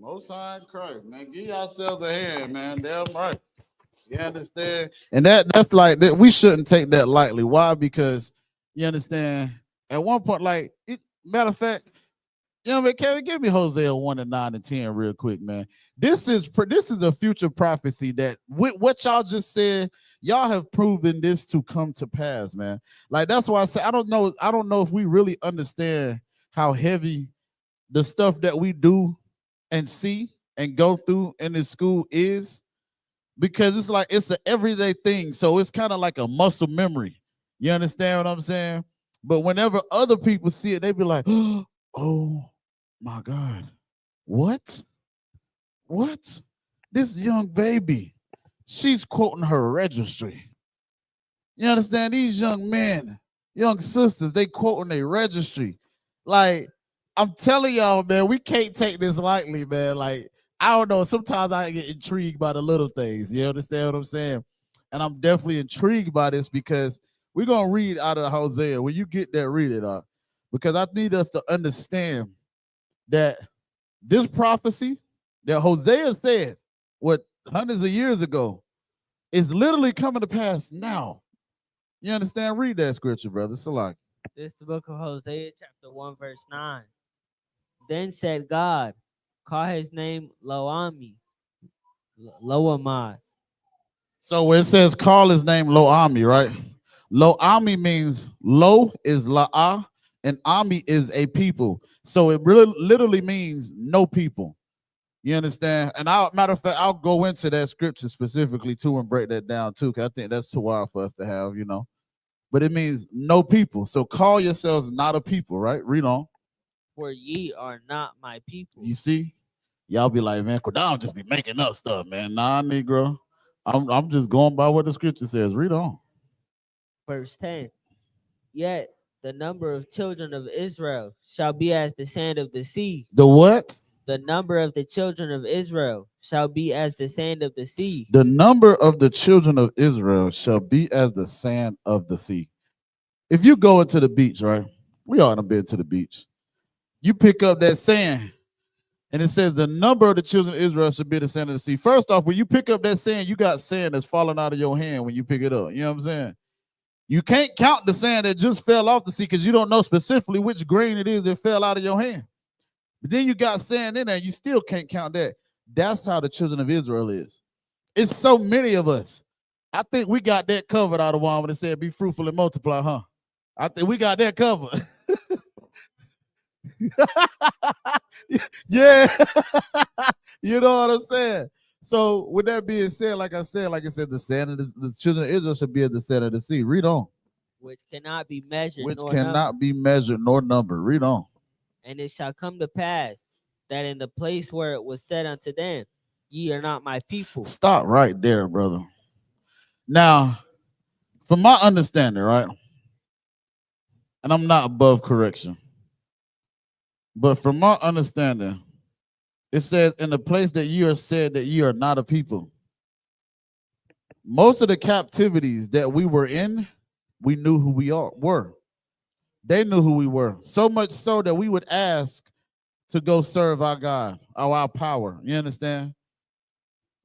Most High Christ, man. Give yourselves a hand, man. Damn right. You understand? And that's like that. We shouldn't take that lightly. Why? Because you understand. At one point, like matter of fact, you know, man, Kevin, give me Hosea 1 and 9 and 10 real quick, man. This is a future prophecy that with what y'all just said, y'all have proven this to come to pass, man. Like that's why I say I don't know if we really understand how heavy the stuff that we do and see and go through in this school is, because it's like it's an everyday thing. So it's kind of like a muscle memory. You understand what I'm saying? But whenever other people see it, they be like, oh my God, what? What? This young baby, she's quoting her registry. You understand? These young men, young sisters, they quoting their registry. Like, I'm telling y'all, man, we can't take this lightly, man. Like, I don't know. Sometimes I get intrigued by the little things. You understand what I'm saying? And I'm definitely intrigued by this because we're going to read out of Hosea. When you get that, read it out. Because I need us to understand that this prophecy that Hosea said, what, hundreds of years ago, is literally coming to pass now. You understand? Read that scripture, brother. Salak. This is the book of Hosea, chapter 1, verse 9. Then said God, call his name Loami, Loamai. So when it says call his name Loami, right? Loami means Lo is La'ah, and Ami is a people. So it really literally means no people. You understand? And matter of fact, I'll go into that scripture specifically too and break that down too, because I think that's too wild for us to have, you know. But it means no people. So call yourselves not a people, right? Read on. For ye are not my people. You see? Y'all be like, man, Qadash just be making up stuff, man. Nah, Negro. I'm just going by what the scripture says. Read on. Verse 10. Yet the number of children of Israel shall be as the sand of the sea. The what? The number of the children of Israel shall be as the sand of the sea. The number of the children of Israel shall be as the sand of the sea. If you go into the beach, right? We all have been to the beach. You pick up that sand, and it says the number of the children of Israel should be the sand of the sea. First off, when you pick up that sand, you got sand that's falling out of your hand when you pick it up. You know what I'm saying? You can't count the sand that just fell off the sea because you don't know specifically which grain it is that fell out of your hand. But then you got sand in there, and you still can't count that. That's how the children of Israel is. It's so many of us. I think we got that covered out of one when it said be fruitful and multiply, huh? I think we got that covered. Yeah. You know what I'm saying? So with that being said, like I said, the sand of the children of Israel should be as the sand of the sea. Read on. which cannot be measured Which nor cannot numbered. be measured nor numbered. Read on. And it shall come to pass that in the place where it was said unto them, ye are not my people. Stop right there, brother. Now, from my understanding, right, and I'm not above correction, but from my understanding, it says, in the place that you are said that you are not a people. Most of the captivities that we were in, we knew who we were. They knew who we were. So much so that we would ask to go serve our God, our power. You understand?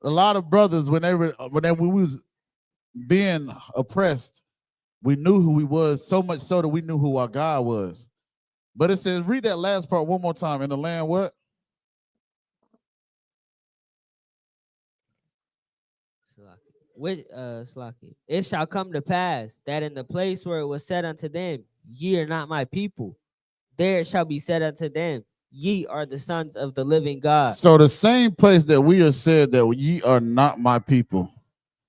A lot of brothers, when we was being oppressed, we knew who we was, so much so that we knew who our God was. But it says, read that last part one more time. In the land what? Which it shall come to pass that in the place where it was said unto them, ye are not my people, there it shall be said unto them, ye are the sons of the living God. So the same place that we are said that ye are not my people,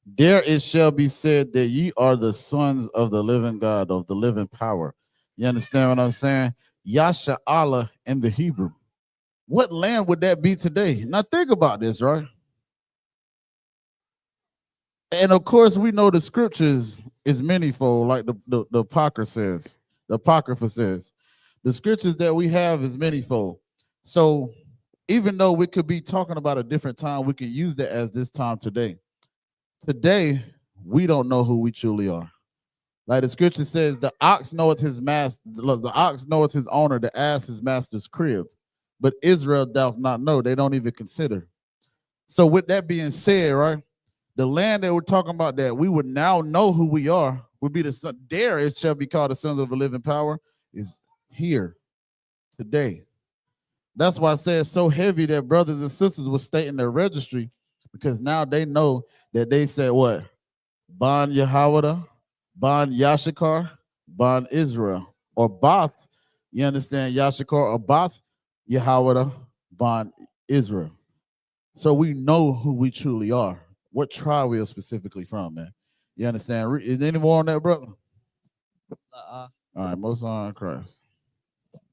there it shall be said that ye are the sons of the living God, of the living power. You understand what I'm saying? Yasha Allah in the Hebrew. What land would that be today? Now think about this, right? And of course, we know the scriptures is manyfold, like the Apocrypha says. The Apocrypha says. The scriptures that we have is manyfold. So even though we could be talking about a different time, we can use that as this time today. Today, we don't know who we truly are. Like the scripture says, the ox knoweth his master, the ox knoweth his owner, the ass his master's crib. But Israel doth not know. They don't even consider. So with that being said, right, the land that we're talking about that we would now know who we are would be the son. There it shall be called the sons of the living power, is here today. That's why I say it's so heavy that brothers and sisters will state in their registry, because now they know that they said what? Ban Yahawada, Ban Yashikar, Ban Israel, or Bath, you understand, Yashikar, or Bath Yahawada, Ban Israel. So we know who we truly are. What tribe we are specifically from, man. You understand? Is there any more on that, brother? All right, most on Christ.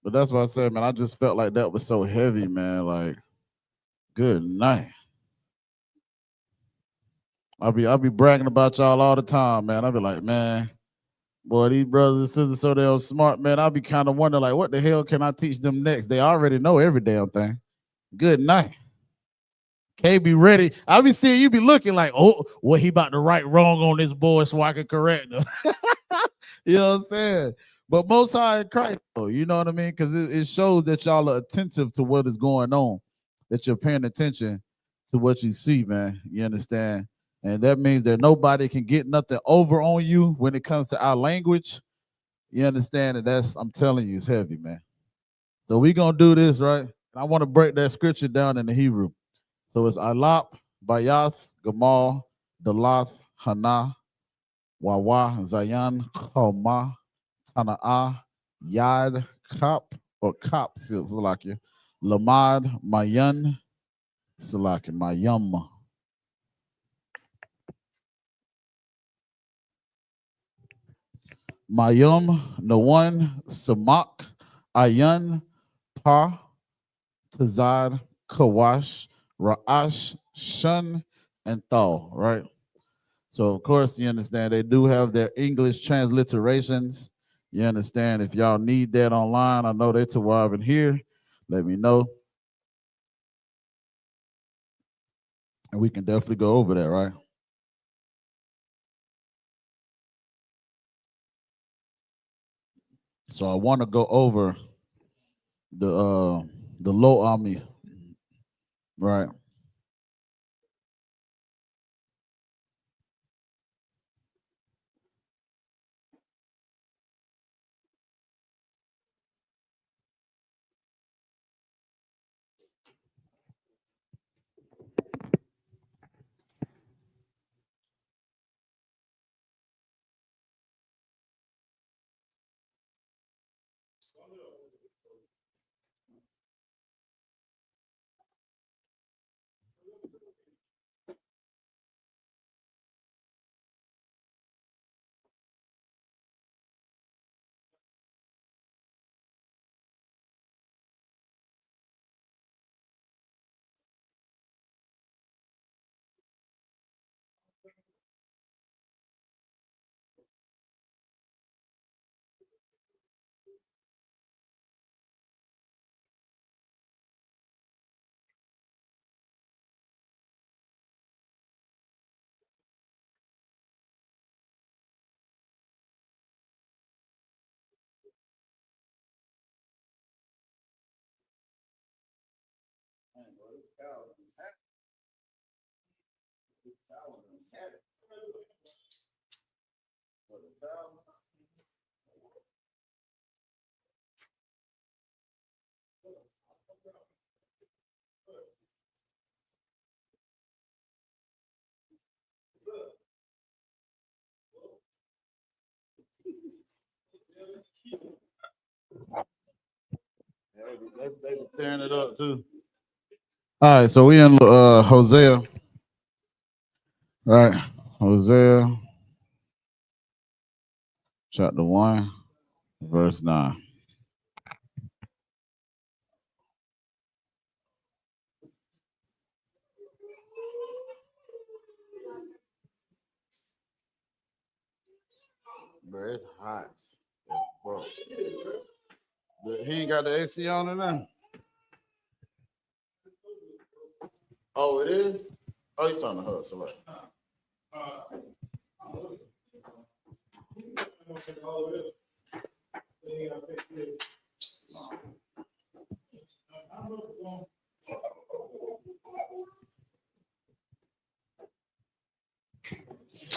But that's what I said, man. I just felt like that was so heavy, man. Like, good night. I'll be bragging about y'all all the time, man. I'll be like, man, boy, these brothers and sisters so damn smart, man. I'll be kind of wondering, like, what the hell can I teach them next? They already know every damn thing. Good night. K be ready. I'll be seeing you be looking like, oh, well, he about to write wrong on this boy so I can correct him. You know what I'm saying? But most high in Christ, you know what I mean? Because it shows that y'all are attentive to what is going on, that you're paying attention to what you see, man. You understand? And that means that nobody can get nothing over on you when it comes to our language. You understand? And that's, I'm telling you, it's heavy, man. So we're going to do this, right? I want to break that scripture down in the Hebrew. So it's I.S.U.P.K, Bayath, Gamal, Dalath, Hana, Wawa, Zayan, Choma, Tana'ah, Yad, Kap, or Kap, Salakia, Lamad, Mayan, Salakia, Mayam. Mayum, Nawan, Samak, Ayan, Pa, Tazad, Kawash, Ra'ash, Shun, and Thal, right? So, of course, you understand they do have their English transliterations. You understand? If y'all need that online, I know they're arriving here. Let me know. And we can definitely go over that, right? So I want to go over the low army, right? They were tearing it up too. All right, so we in Hosea, right? Hosea chapter 1, verse 9. Bro, it's hot. Bro. He ain't got the AC on in there. Oh, it is? Oh, you trying to hug somebody.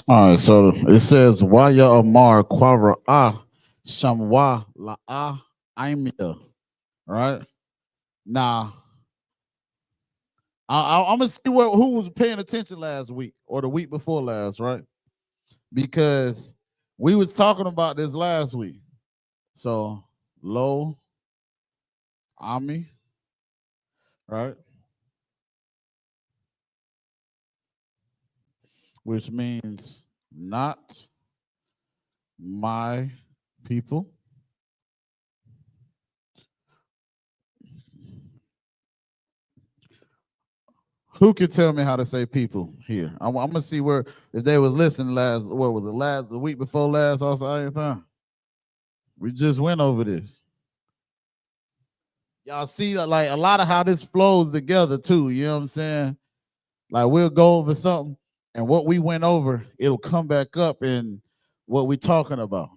All right, so it says, Waya Amar Quara Ah Shamwa La Ah Aimia. Right? Now, I'm gonna see who was paying attention last week or the week before last, right? Because we was talking about this last week. So Lo Ami, right? Which means not my people. Who can tell me how to say people here? I'm gonna see where if they was listening last. What was it? The week before last? Also, anything. We just went over this. Y'all see, like a lot of how this flows together too. You know what I'm saying? Like we'll go over something, and what we went over, it'll come back up in what we're talking about.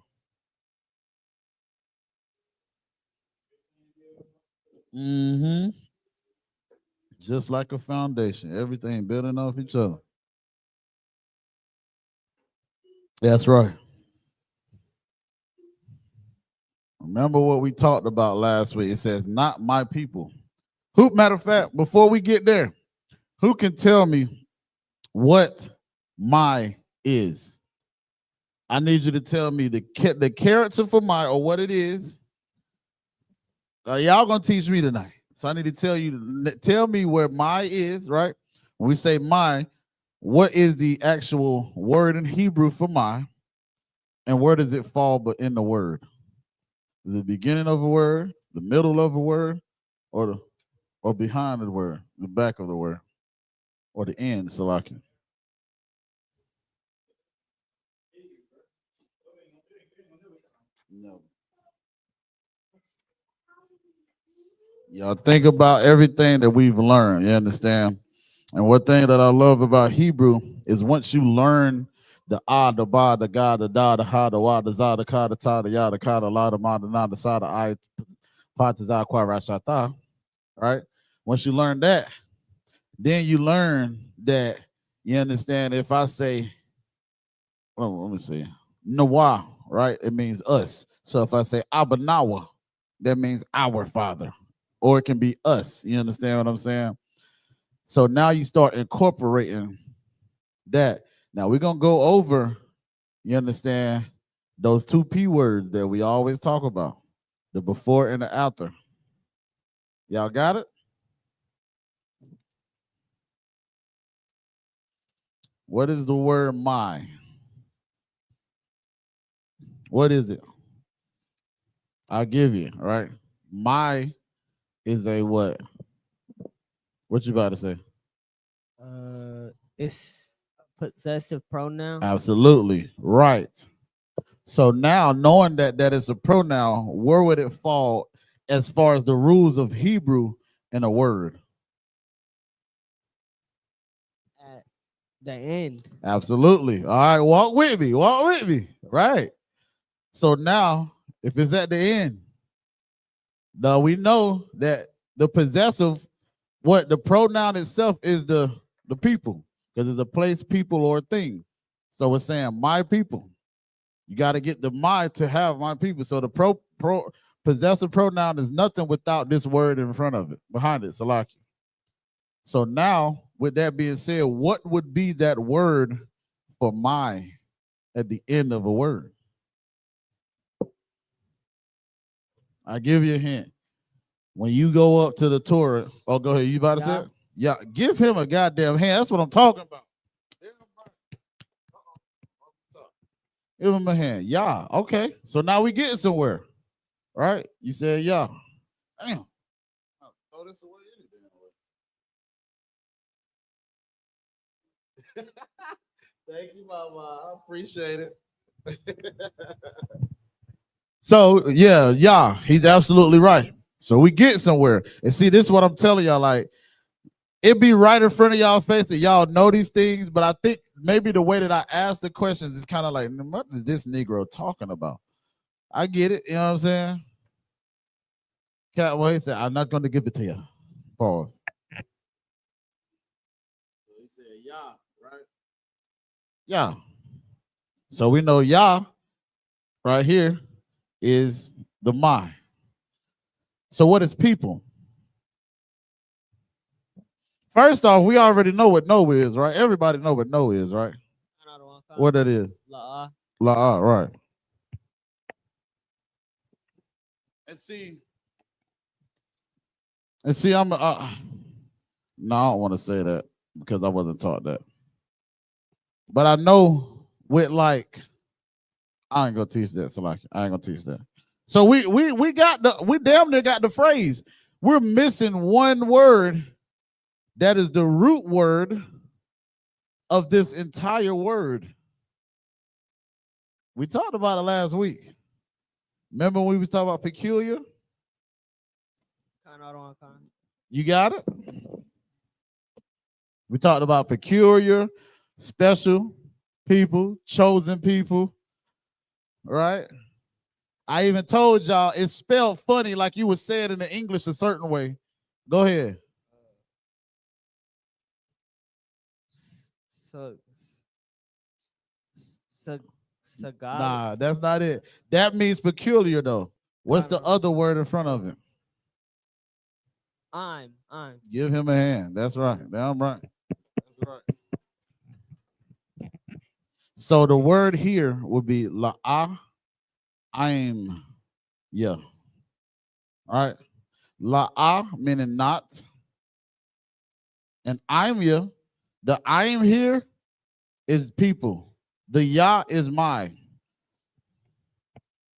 Mm-hmm. Just like a foundation, everything building off each other. That's right. Remember what we talked about last week. It says, not my people. Who, matter of fact, before we get there, who can tell me what my is? I need you to tell me the character for my or what it is. Y'all gonna teach me tonight. So I need to tell me where my is, right? When we say my, what is the actual word in Hebrew for my? And where does it fall but in the word? Is it the beginning of a word, the middle of a word, or behind the word, the back of the word, or the end, Salaki? No. Y'all think about everything that we've learned, you understand? And one thing that I love about Hebrew is once you learn the the ba, the ga, the da, the ha, the wa, the za, the ka, the ta, the ya, the ka, the la, the ma, the na, the sa, the I, pa, the za, qua, ra, sha, ta, right? Once you learn that, then you learn that, you understand, if I say, let me see, Nawa, right? It means us. So if I say Abanawa, that means our father. Or it can be us. You understand what I'm saying? So now you start incorporating that. Now we're going to go over, you understand, those two P words that we always talk about, the before and the after. Y'all got it? What is the word my? What is it? I'll give you, right? My is a what? What you about to say? It's a possessive pronoun. Absolutely right. So now, knowing that it's a pronoun, where would it fall as far as the rules of Hebrew in a word? At the end. Absolutely. All right, walk with me. Walk with me. Right. So now, if it's at the end, now we know that the possessive what the pronoun itself is the people, because it's a place, people, or thing. So it's saying my people. You got to get the my to have my people. So the possessive pronoun is nothing without this word in front of it, behind it, Salaki. So now, with that being said, what would be that word for my at the end of a word? I give you a hint. When you go up to the Torah, oh, go ahead. You about to say it? Yeah, give him a goddamn hand. That's what I'm talking about. Give him a hand. Yeah, okay. So now we getting somewhere, right? You said yeah. Damn. I'll throw this away any damn way. Thank you, Mama. I appreciate it. So yeah, he's absolutely right. So we get somewhere. And see, this is what I'm telling y'all. Like, it be right in front of y'all face that y'all know these things, but I think maybe the way that I ask the questions is kind of like, what is this Negro talking about? I get it, you know what I'm saying? Cat, well, he said, I'm not going to give it to you. Pause. He said, yeah, right? Yeah. So we know Yah right here is the my. So what is people? First off, we already know what no is, right? Everybody know what no is, right? What that is? La'ah. La'ah, right. And see, I'm no, I don't want to say that because I wasn't taught that. But I know with like, I ain't gonna teach that, so like I ain't gonna teach that. So we damn near got the phrase. We're missing one word that is the root word of this entire word. We talked about it last week. Remember when we was talking about peculiar? You got it? We talked about peculiar, special people, chosen people, right? I even told y'all it's spelled funny, like you would say it in the English a certain way. Go ahead. Nah, that's not it. That means peculiar, though. What's the other word in front of it? I'm. Give him a hand. That's right. Damn right. That's right. So the word here would be la'ah, I'm. Yeah. All right. La'ah meaning not. And I'm ya. The I'm here is people. The Yah is mine.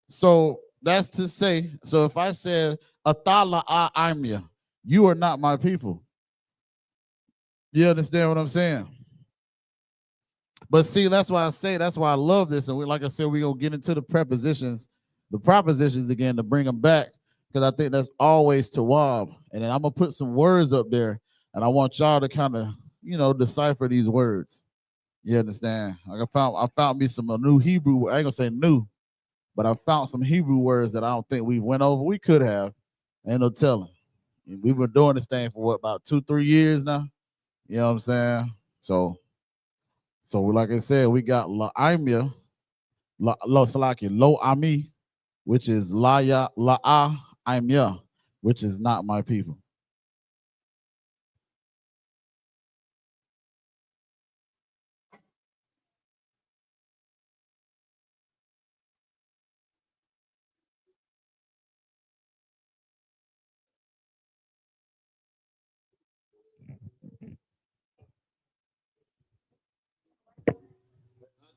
So that's to say, so if I said Atala I'm ya, you are not my people. You understand what I'm saying? But see, that's why I say, that's why I love this. And like I said, we're going to get into the prepositions, the propositions again to bring them back, because I think that's always tawab. And then I'm going to put some words up there, and I want y'all to kind of, decipher these words. You understand? Like I found me some new Hebrew. I ain't gonna say new, but I found some Hebrew words that I don't think we went over. We could have. Ain't no telling. We've been doing this thing for what, about 2-3 years now? You know what I'm saying? So like I said, we got la'imya, lo ami, which is la'a imya, which is not my people.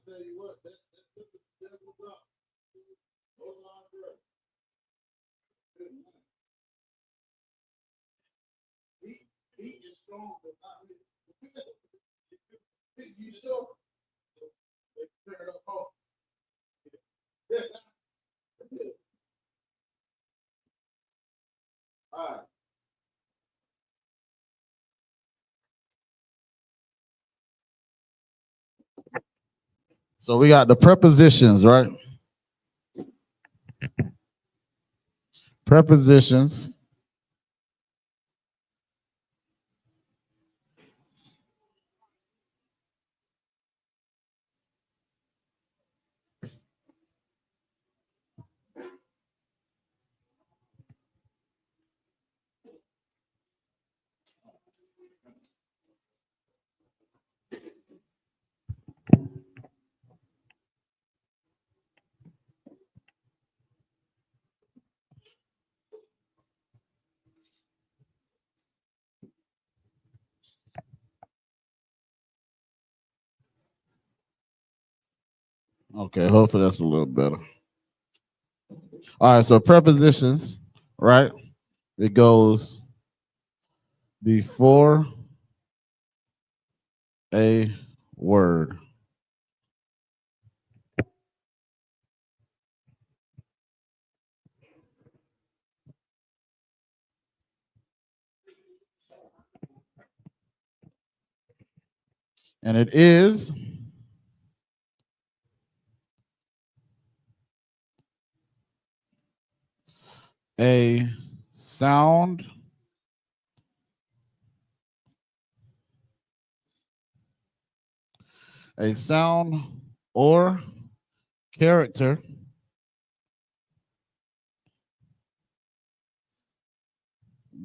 Tell you what, that's Heat is strong, but not really. You sure? They turn it up home. All right. So we got the prepositions, right? Prepositions. Okay, hopefully that's a little better. All right, so prepositions, right? It goes before a word. And it is a sound or character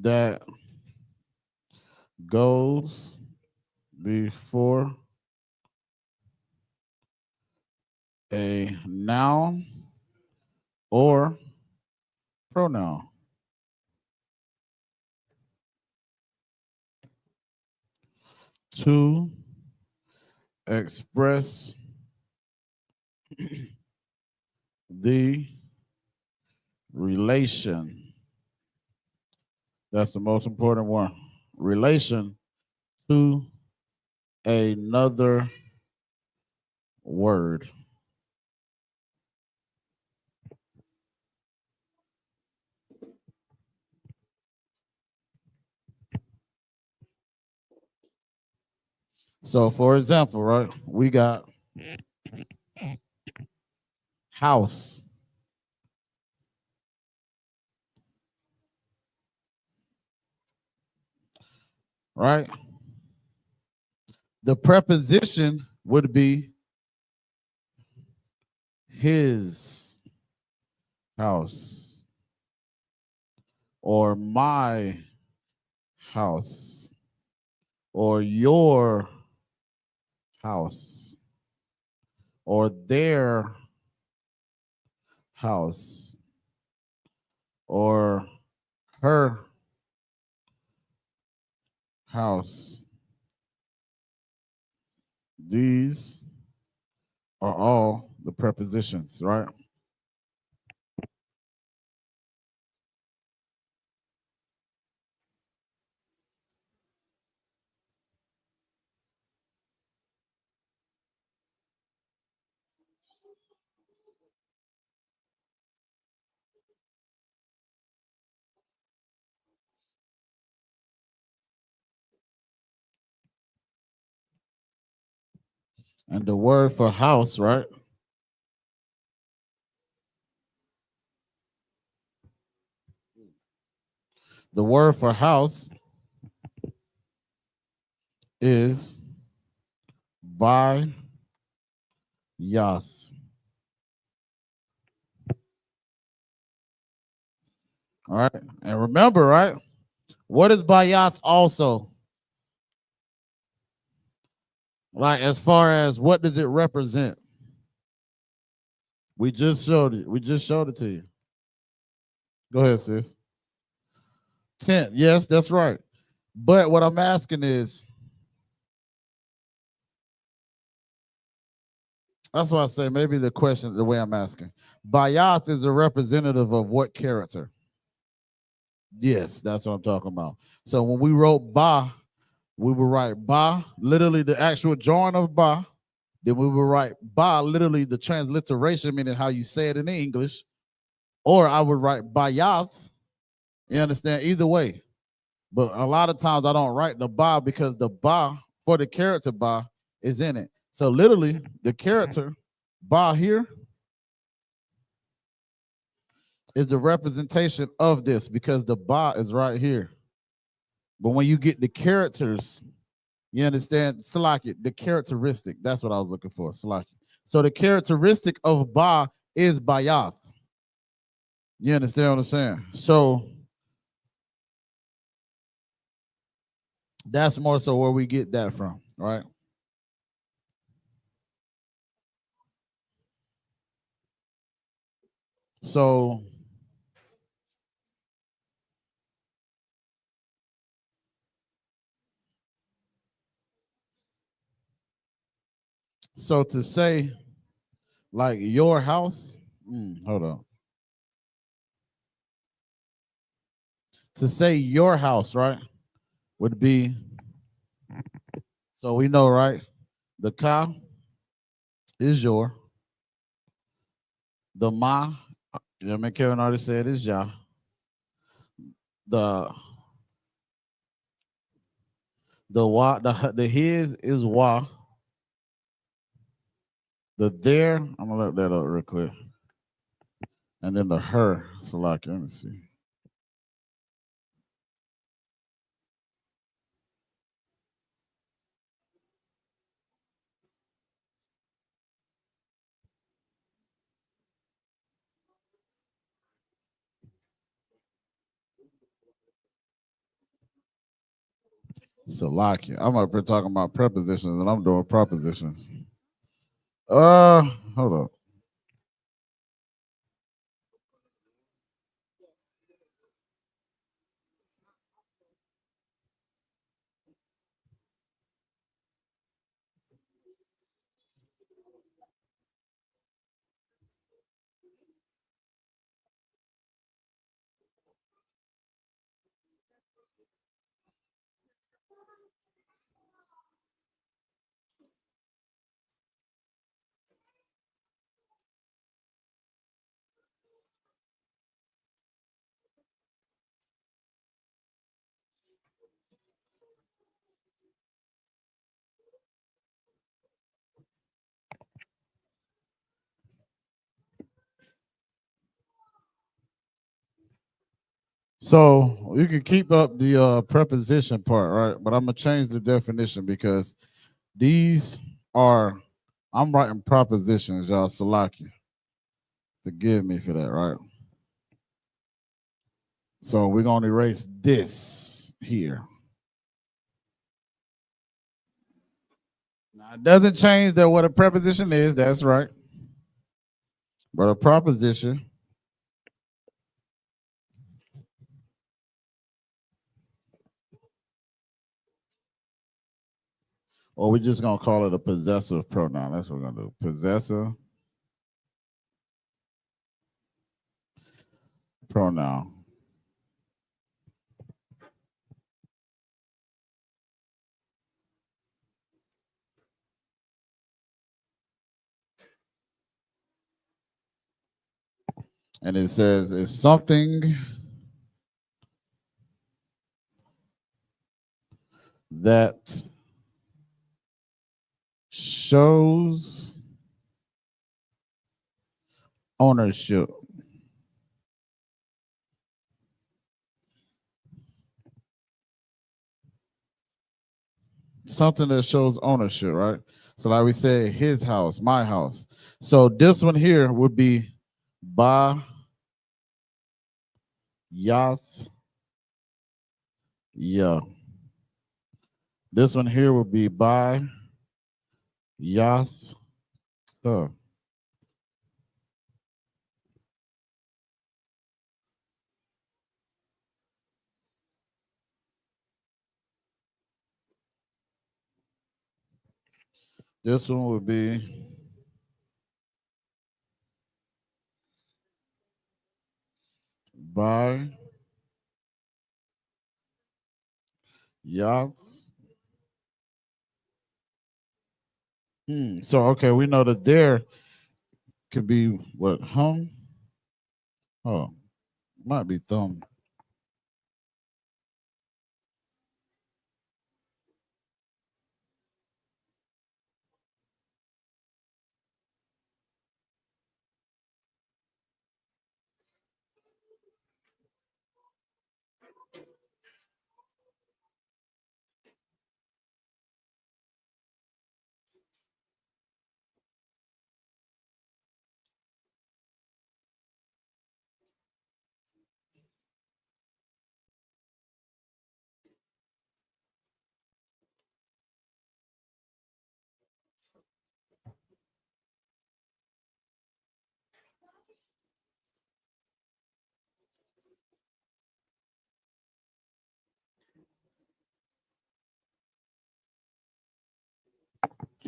that goes before a noun or pronoun. To express the relation. That's the most important one. Relation to another word. So, for example, right, we got house. Right? The preposition would be his house or my house or your house or their house or her house. These are all the prepositions, right? And the word for house, right? The word for house is by Yas. All right. And remember, right? What is Bayat also? Like, as far as what does it represent? We just showed it. We just showed it to you. Go ahead, sis. Tent. Yes, that's right. But what I'm asking is, that's why I say maybe the question, the way I'm asking. Bayat is a representative of what character? Yes, that's what I'm talking about. So when we wrote Ba, we would write Ba, literally the actual drawing of Ba. Then we would write Ba, literally the transliteration, meaning how you say it in English. Or I would write Bayath. You understand? Either way. But a lot of times I don't write the Ba because the Ba for the character Ba is in it. So literally the character Ba here is the representation of this because the Ba is right here. But when you get the characters, you understand, Salaki, the characteristic. That's what I was looking for, Salaki. So the characteristic of Ba is Bayath. You understand what I'm saying? So That's more so where we get that from, right? So to say like your house, hold on. To say your house, right, would be, so we know, right? The ka is your, the ma, you know, Kevin already said is Yah. The wa, the his is wa. The there, I'm gonna look that up real quick. And then the her, so like, let me see. Salakia. I'm up here talking about prepositions and I'm doing propositions. Hold up. So you can keep up the preposition part, right? But I'm gonna change the definition because these are, I'm writing propositions, y'all. Salakia. Forgive me for that, right? So we're gonna erase this here. Now it doesn't change that what a preposition is, that's right. But a proposition, or we're just gonna call it a possessive pronoun. That's what we're gonna do. Possessive pronoun. And it says it's something that shows ownership. Something that shows ownership, right? So like we said, his house, my house. So this one here would be Ba Yath. Yeah. This one here would be by Yath. This one would be by Yath. So okay, we know that there could be what, hum? Oh, might be thumb.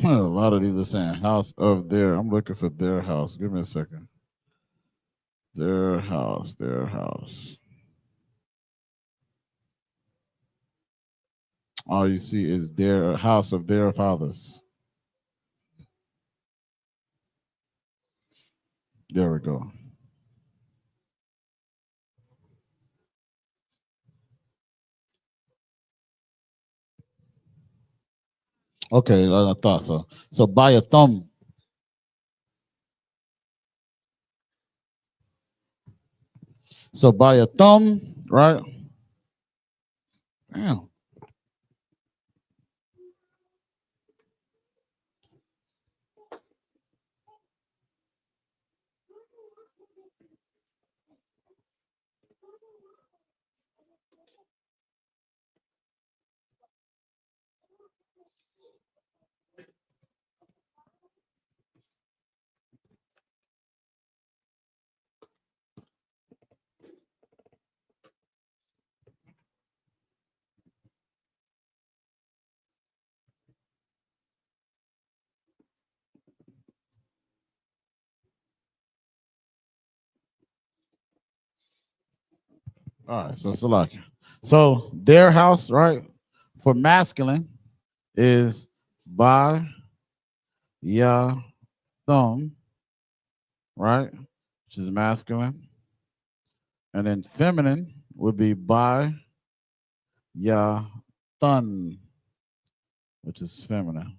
A lot of these are saying house of their. I'm looking for their house. Give me a second. Their house, their house. All you see is their house of their fathers. There we go. Okay, I thought so. So by a thumb. So by a thumb, right? Damn. All right, so Salaki. So their house, right, for masculine is by ya thumb, right, which is masculine. And then feminine would be by ya thun, which is feminine.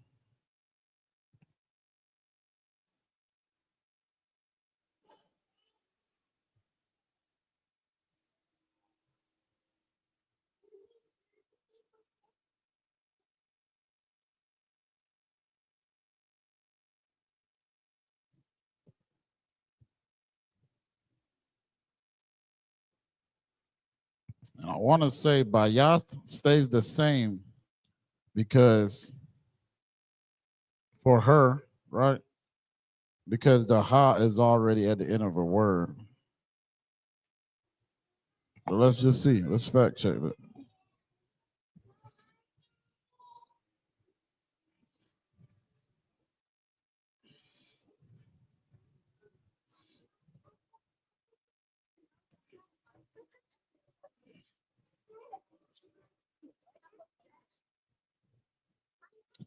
And I want to say Bayath stays the same because for her, right? Because the ha is already at the end of a word. But let's just see. Let's fact check it.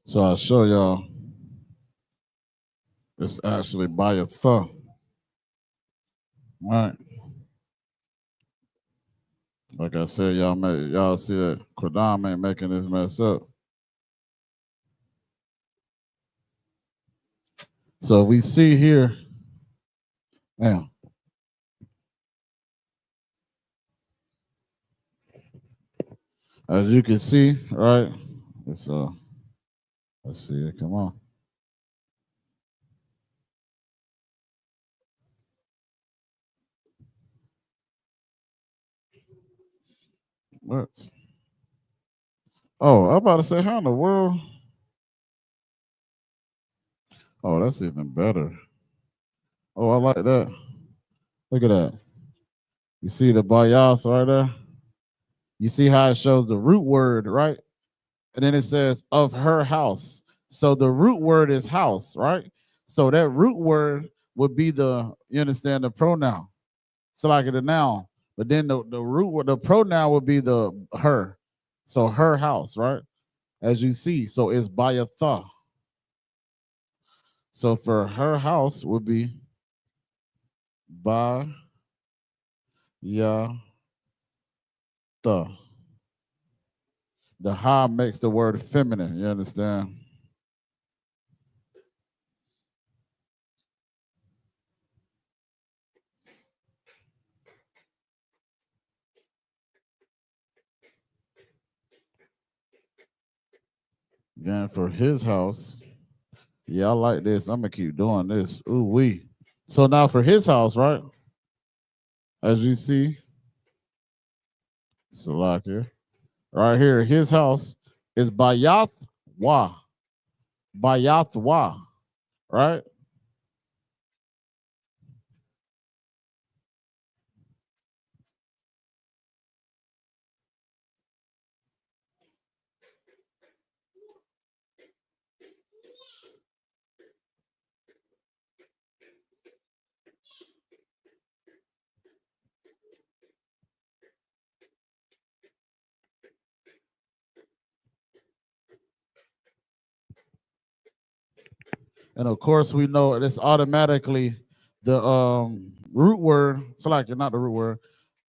So I'll show y'all. It's actually by a th. Right. Like I said, y'all see that Qadam ain't making this mess up. So we see here, now, as you can see, right? It's let's see it. Come on. What? Oh, I'm about to say, how in the world? Oh, that's even better. Oh, I like that. Look at that. You see the bayas right there? You see how it shows the root word, right? And then it says of her house. So the root word is house, right? So that root word would be you understand, the pronoun. So like the noun. But then the root word, the pronoun would be the her. So her house, right? As you see. So it's bayatha. So for her house would be ba ya the. The ha makes the word feminine. You understand? Then for his house, yeah, I like this. I'm gonna keep doing this. Ooh wee. So now for his house, right? As you see, Salakia, right here, his house is Bayath Wa. Bayath Wa, right? And of course, we know it's automatically the root word, so like not the root word,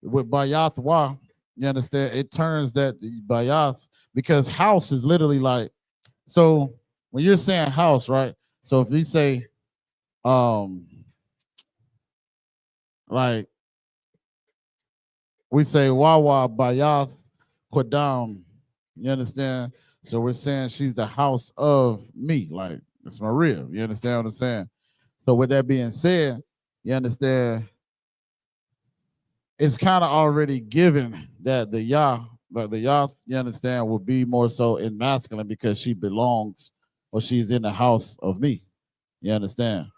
with Bayathwa, you understand? It turns that Bayath, because house is literally like, so when you're saying house, right? So if you say like we say Wawa Bayath Qadam, you understand? So we're saying she's the house of me, like it's Maria. You understand what I'm saying? So with that being said, you understand it's kind of already given that the Yah, like the Yah, you understand, will be more so in masculine because she belongs or she's in the house of me. You understand?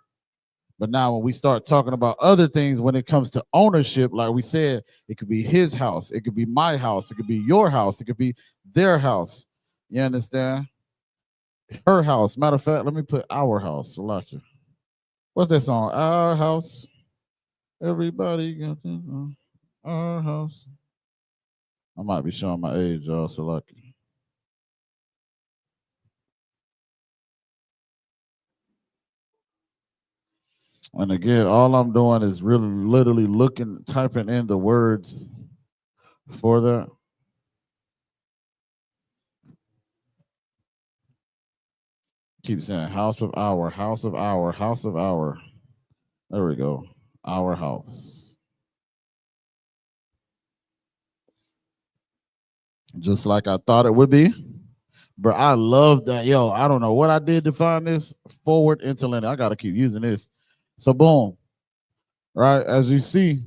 But now when we start talking about other things, when it comes to ownership, like we said, it could be his house, it could be my house, it could be your house, it could be their house. You understand? Her house. Matter of fact, let me put our house. Salakia. What's that song? Our house. Everybody got our house. I might be showing my age, y'all. Salakia. And again, all I'm doing is really literally looking, typing in the words for that. Keep saying house of our, house of our, house of our. There we go. Our house. Just like I thought it would be. But I love that. Yo, I don't know what I did to find this forward interlinear. I got to keep using this. So boom. Right, as you see,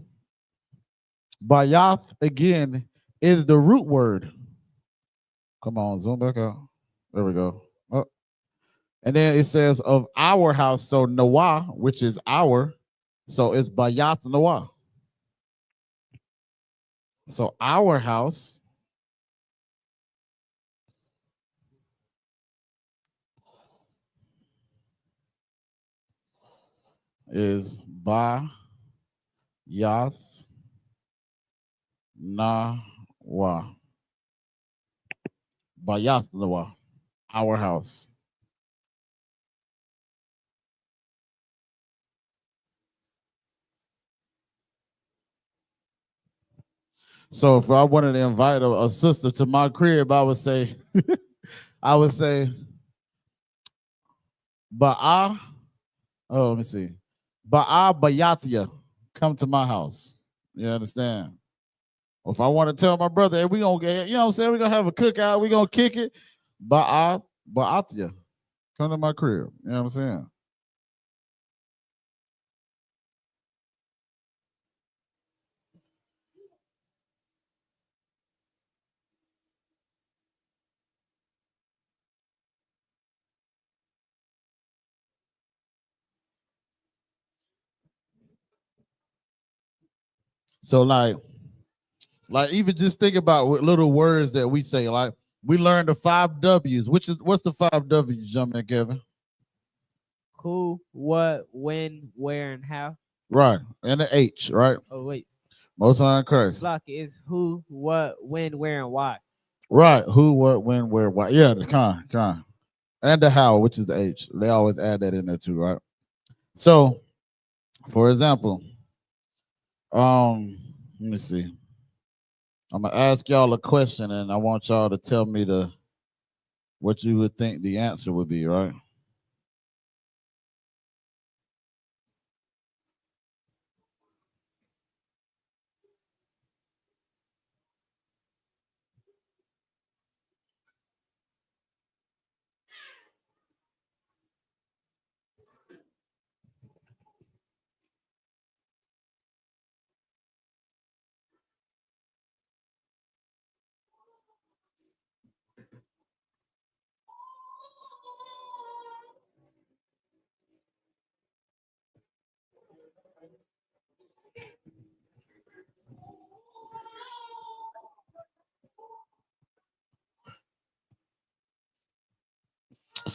Bayath again is the root word. Come on, zoom back out. There we go. Oh. And then it says of our house. So Noah, which is our. So it's Bayath Noah. So our house is Bayath Noah. Bayath Noah. Our house. So if I wanted to invite a sister to my crib, I would say, Ba'a, oh, let me see. Ba'a Bayathia, come to my house. You understand? Or if I want to tell my brother, hey, we gonna get, you know what I'm saying? We're gonna have a cookout, we gonna kick it. Ba'a Ba'athia, come to my crib. You know what I'm saying? So like even just think about what little words that we say. Like we learned the 5 W's. What's the 5 W's, Jumpman Kevin? Who, what, when, where, and how. Right. And the H, right? Oh wait. Most High in Christ. Block is who, what, when, where, and why. Right. Who, what, when, where, why. Yeah, the con. And the how, which is the H. They always add that in there too, right? So, for example, let me see. I'm gonna ask y'all a question, and I want y'all to tell me what you would think the answer would be, right?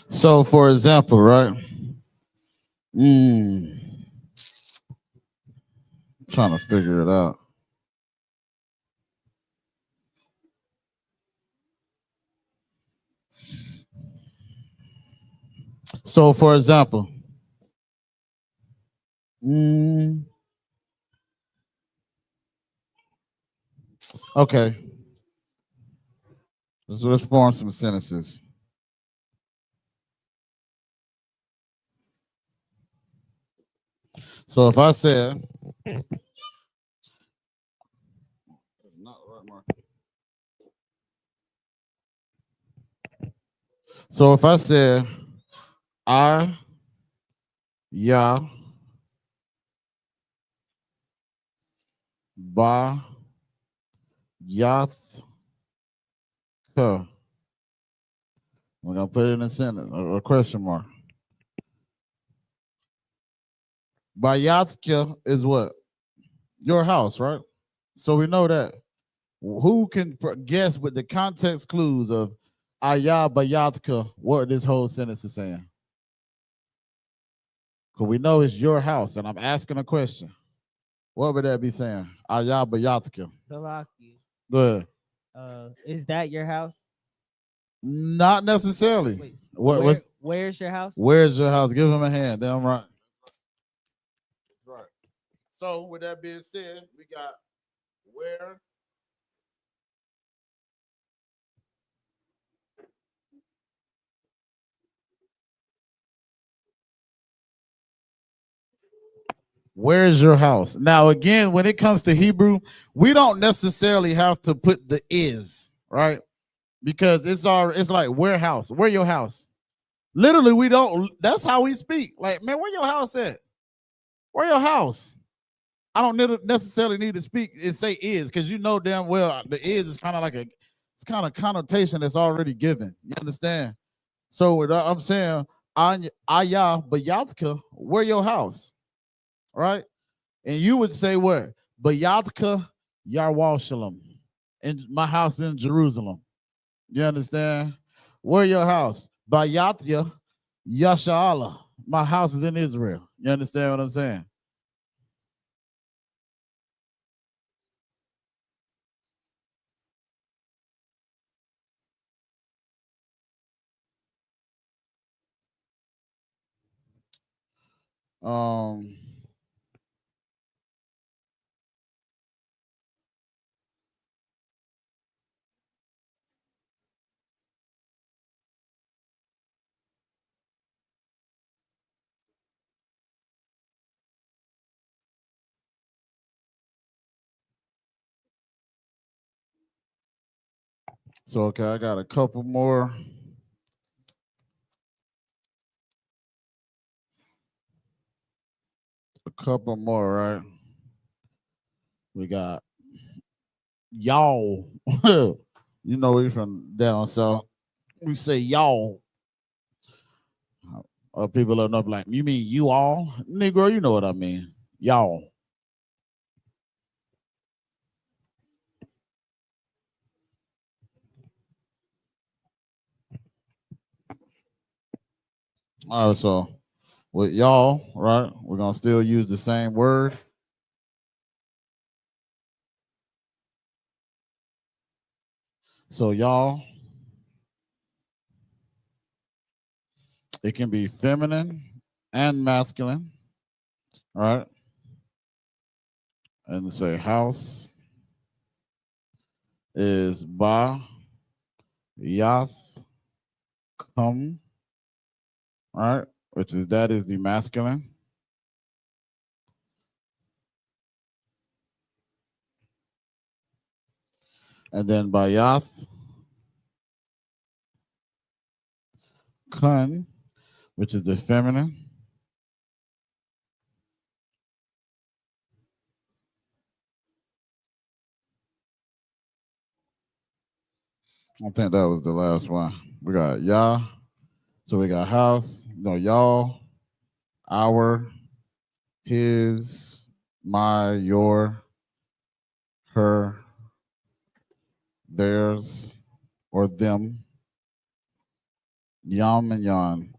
So, for example, right? Trying to figure it out. So, for example, Okay. Let's form some sentences. So if I said, so if I said, I, Ya, Ba, Yath, Ka. We're gonna put it in a sentence, a question mark. Bayatka is what? Your house, right? So we know that. Who can guess with the context clues of Ayah Bayatka what this whole sentence is saying? Because we know it's your house, and I'm asking a question. What would that be saying? Ayah Bayatka. Salaki. Good. Is that your house? Not necessarily. Wait, where's your house? Where's your house? Give him a hand. Damn right. Right. So with that being said, we got where. Where's your house? Now, again, when it comes to Hebrew, we don't necessarily have to put the is, right? Because it's like warehouse. Where your house? Literally, we don't. That's how we speak. Like, man, where your house at? Where your house? I don't necessarily need to speak and say is, because you know damn well the is kind of like it's kind of connotation that's already given. You understand? So what I'm saying, Ayah Bayatka, where your house? Right? And you would say what? Bayatka Yarwashalam. And my house in Jerusalem. You understand? Where your house? Bayatya Yasha'Allah. My house is in Israel. You understand what I'm saying? So okay, I got a couple more. Right? We got y'all. You know we from down south. We say y'all. People are up like, you mean you all? Negro, you know what I mean. Y'all. All right, so with y'all, right, we're going to still use the same word. So y'all, it can be feminine and masculine, right? And say house is ba, yath, come, right? Which is that is the masculine. And then bayath, kun, which is the feminine. I think that was the last one. We got Yah. So we got house, no, y'all, our, his, my, your, her, theirs, or them, yum and yon.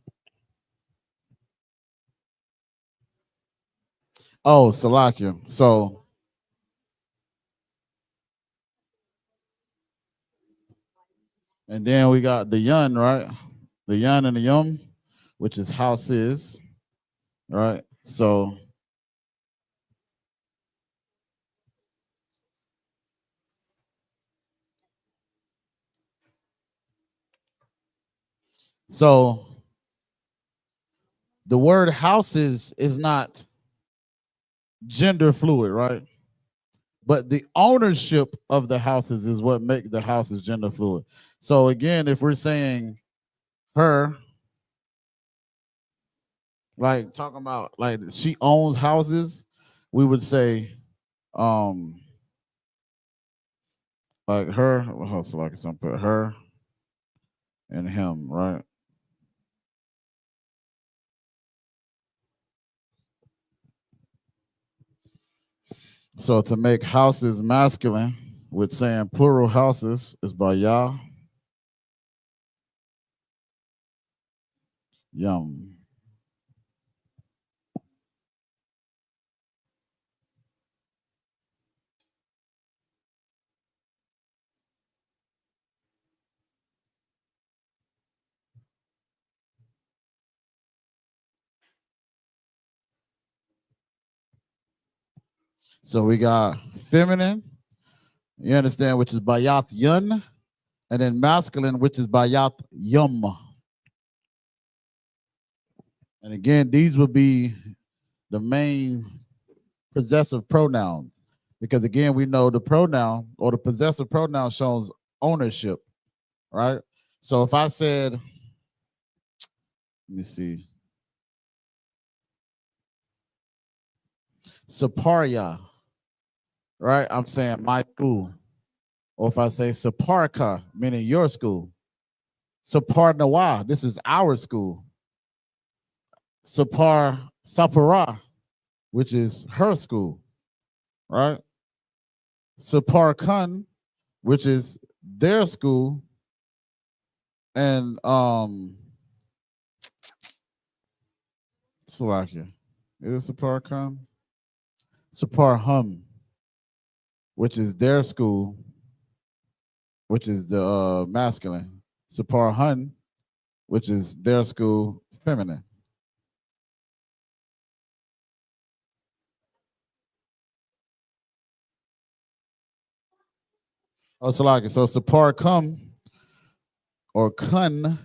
Oh, Salakia. So and then we got the yun, right? The yun and the yum, which is houses, right? So So the word houses is not gender fluid, right? But the ownership of the houses is what makes the houses gender fluid. So again, if we're saying her, like talking about like she owns houses, we would say like her, so like some put her and him, right? So to make houses masculine with saying plural houses is by Yah. Yum. So we got feminine, you understand, which is Bayat Yun, and then masculine, which is Bayat Yum. And again, these would be the main possessive pronouns, because again, we know the pronoun or the possessive pronoun shows ownership, right? So if I said, let me see, Saparia, right? I'm saying my school. Or if I say Saparka, meaning your school. Saparnawa, this is our school. Sapara, which is her school, right? Saparkun, which is their school. And Slovakia. Is it Saparkun? Saparhum, which is their school, which is the masculine. Saparhun, which is their school, feminine. Oh, Salaki. So Saparkum or Kun,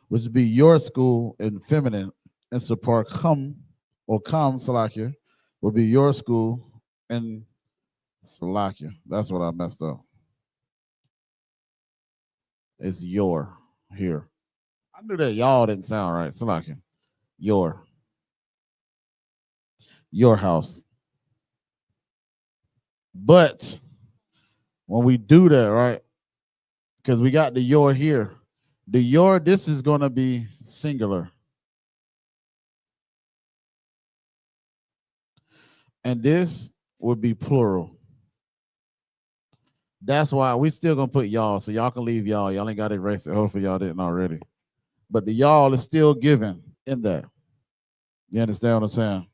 which would be your school in feminine, and Saparkum or Kam Salakia would be your school in Salakia. That's what I messed up. It's your here. I knew that y'all didn't sound right. Salakia. Your house. But when we do that, right? Because we got the your here. The your, this is going to be singular. And this would be plural. That's why we still going to put y'all, so y'all can leave y'all. Y'all ain't got to erase it. Hopefully y'all didn't already. But the y'all is still given in that. You understand what I'm saying?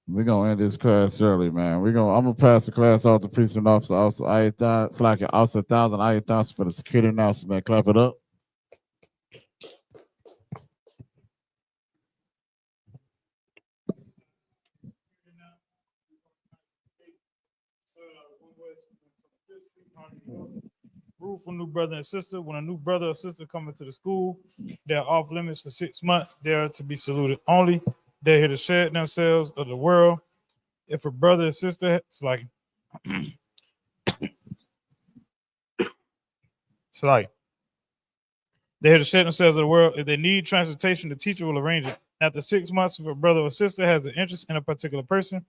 We're gonna end this class early, man. I'm gonna pass the class off to precinct officer, also Ayatan. It's like also 1,000 Ayatans for the security announcement. Clap it up. Rule for new brother and sister. When a new brother or sister come into the school, they're off limits for 6 months. They're to be saluted only. They're here to share themselves of the world. If a brother or sister, it's like they're here to share themselves of the world. If they need transportation, the teacher will arrange it. After 6 months, if a brother or sister has an interest in a particular person,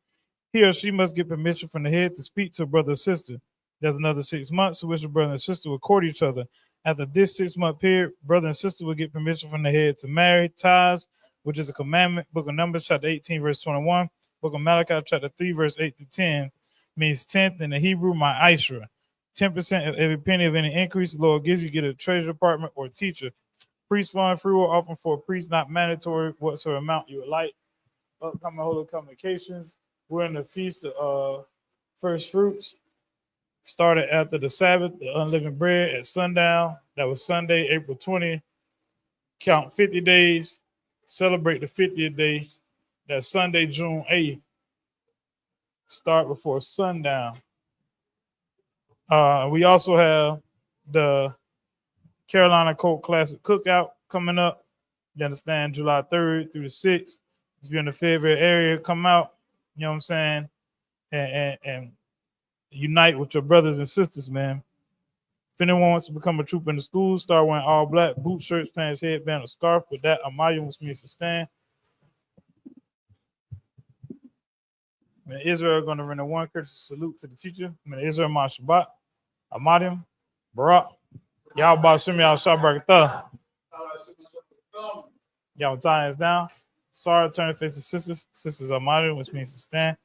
he or she must get permission from the head to speak to a brother or sister. There's another 6 months in which a brother and sister will court each other. After this 6 month period, brother and sister will get permission from the head to marry. Tithes, which is a commandment. Book of Numbers, chapter 18, verse 21. Book of Malachi, chapter 3, verse 8 to 10, means 10th in the Hebrew, my Isra. 10% of every penny of any increase the Lord gives you, get a treasury department or teacher. Priest fund, free will offering for a priest, not mandatory, whatsoever amount you would like. Upcoming holy convocations. We're in the feast of first fruits. Started after the Sabbath, the unleavened bread at sundown. That was Sunday, April 20th. Count 50 days. Celebrate the 50th day. That's Sunday, June 8th. Start before sundown. We also have the Carolina Colt Classic Cookout coming up. You understand, July 3rd through the 6th. If you're in the Fayetteville area, come out. You know what I'm saying? And unite with your brothers and sisters, man. If anyone wants to become a trooper in the school, start wearing all black, boot shirts, pants, headband, or scarf. With that, Amaya wants me to stand. Man, Israel going to render one courtesy salute to the teacher. Man, Israel, Ma Shabbat, Amadim, Barak, Yahweh Shem Yahweh Shabbat. Y'all tie us down. Sorry, turn to face the sisters. Sisters are Amadim, which means to stand.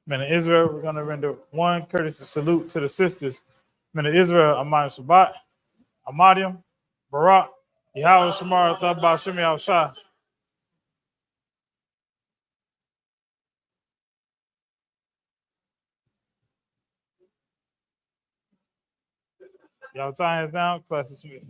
Men of Israel, we're going to render one courtesy salute to the sisters. Men of Israel, Amadim Shabbat, Amadim, Barak, Yahweh Shamar, Thabba Shem Yahweh Shah. Y'all tying it down, class is Smith.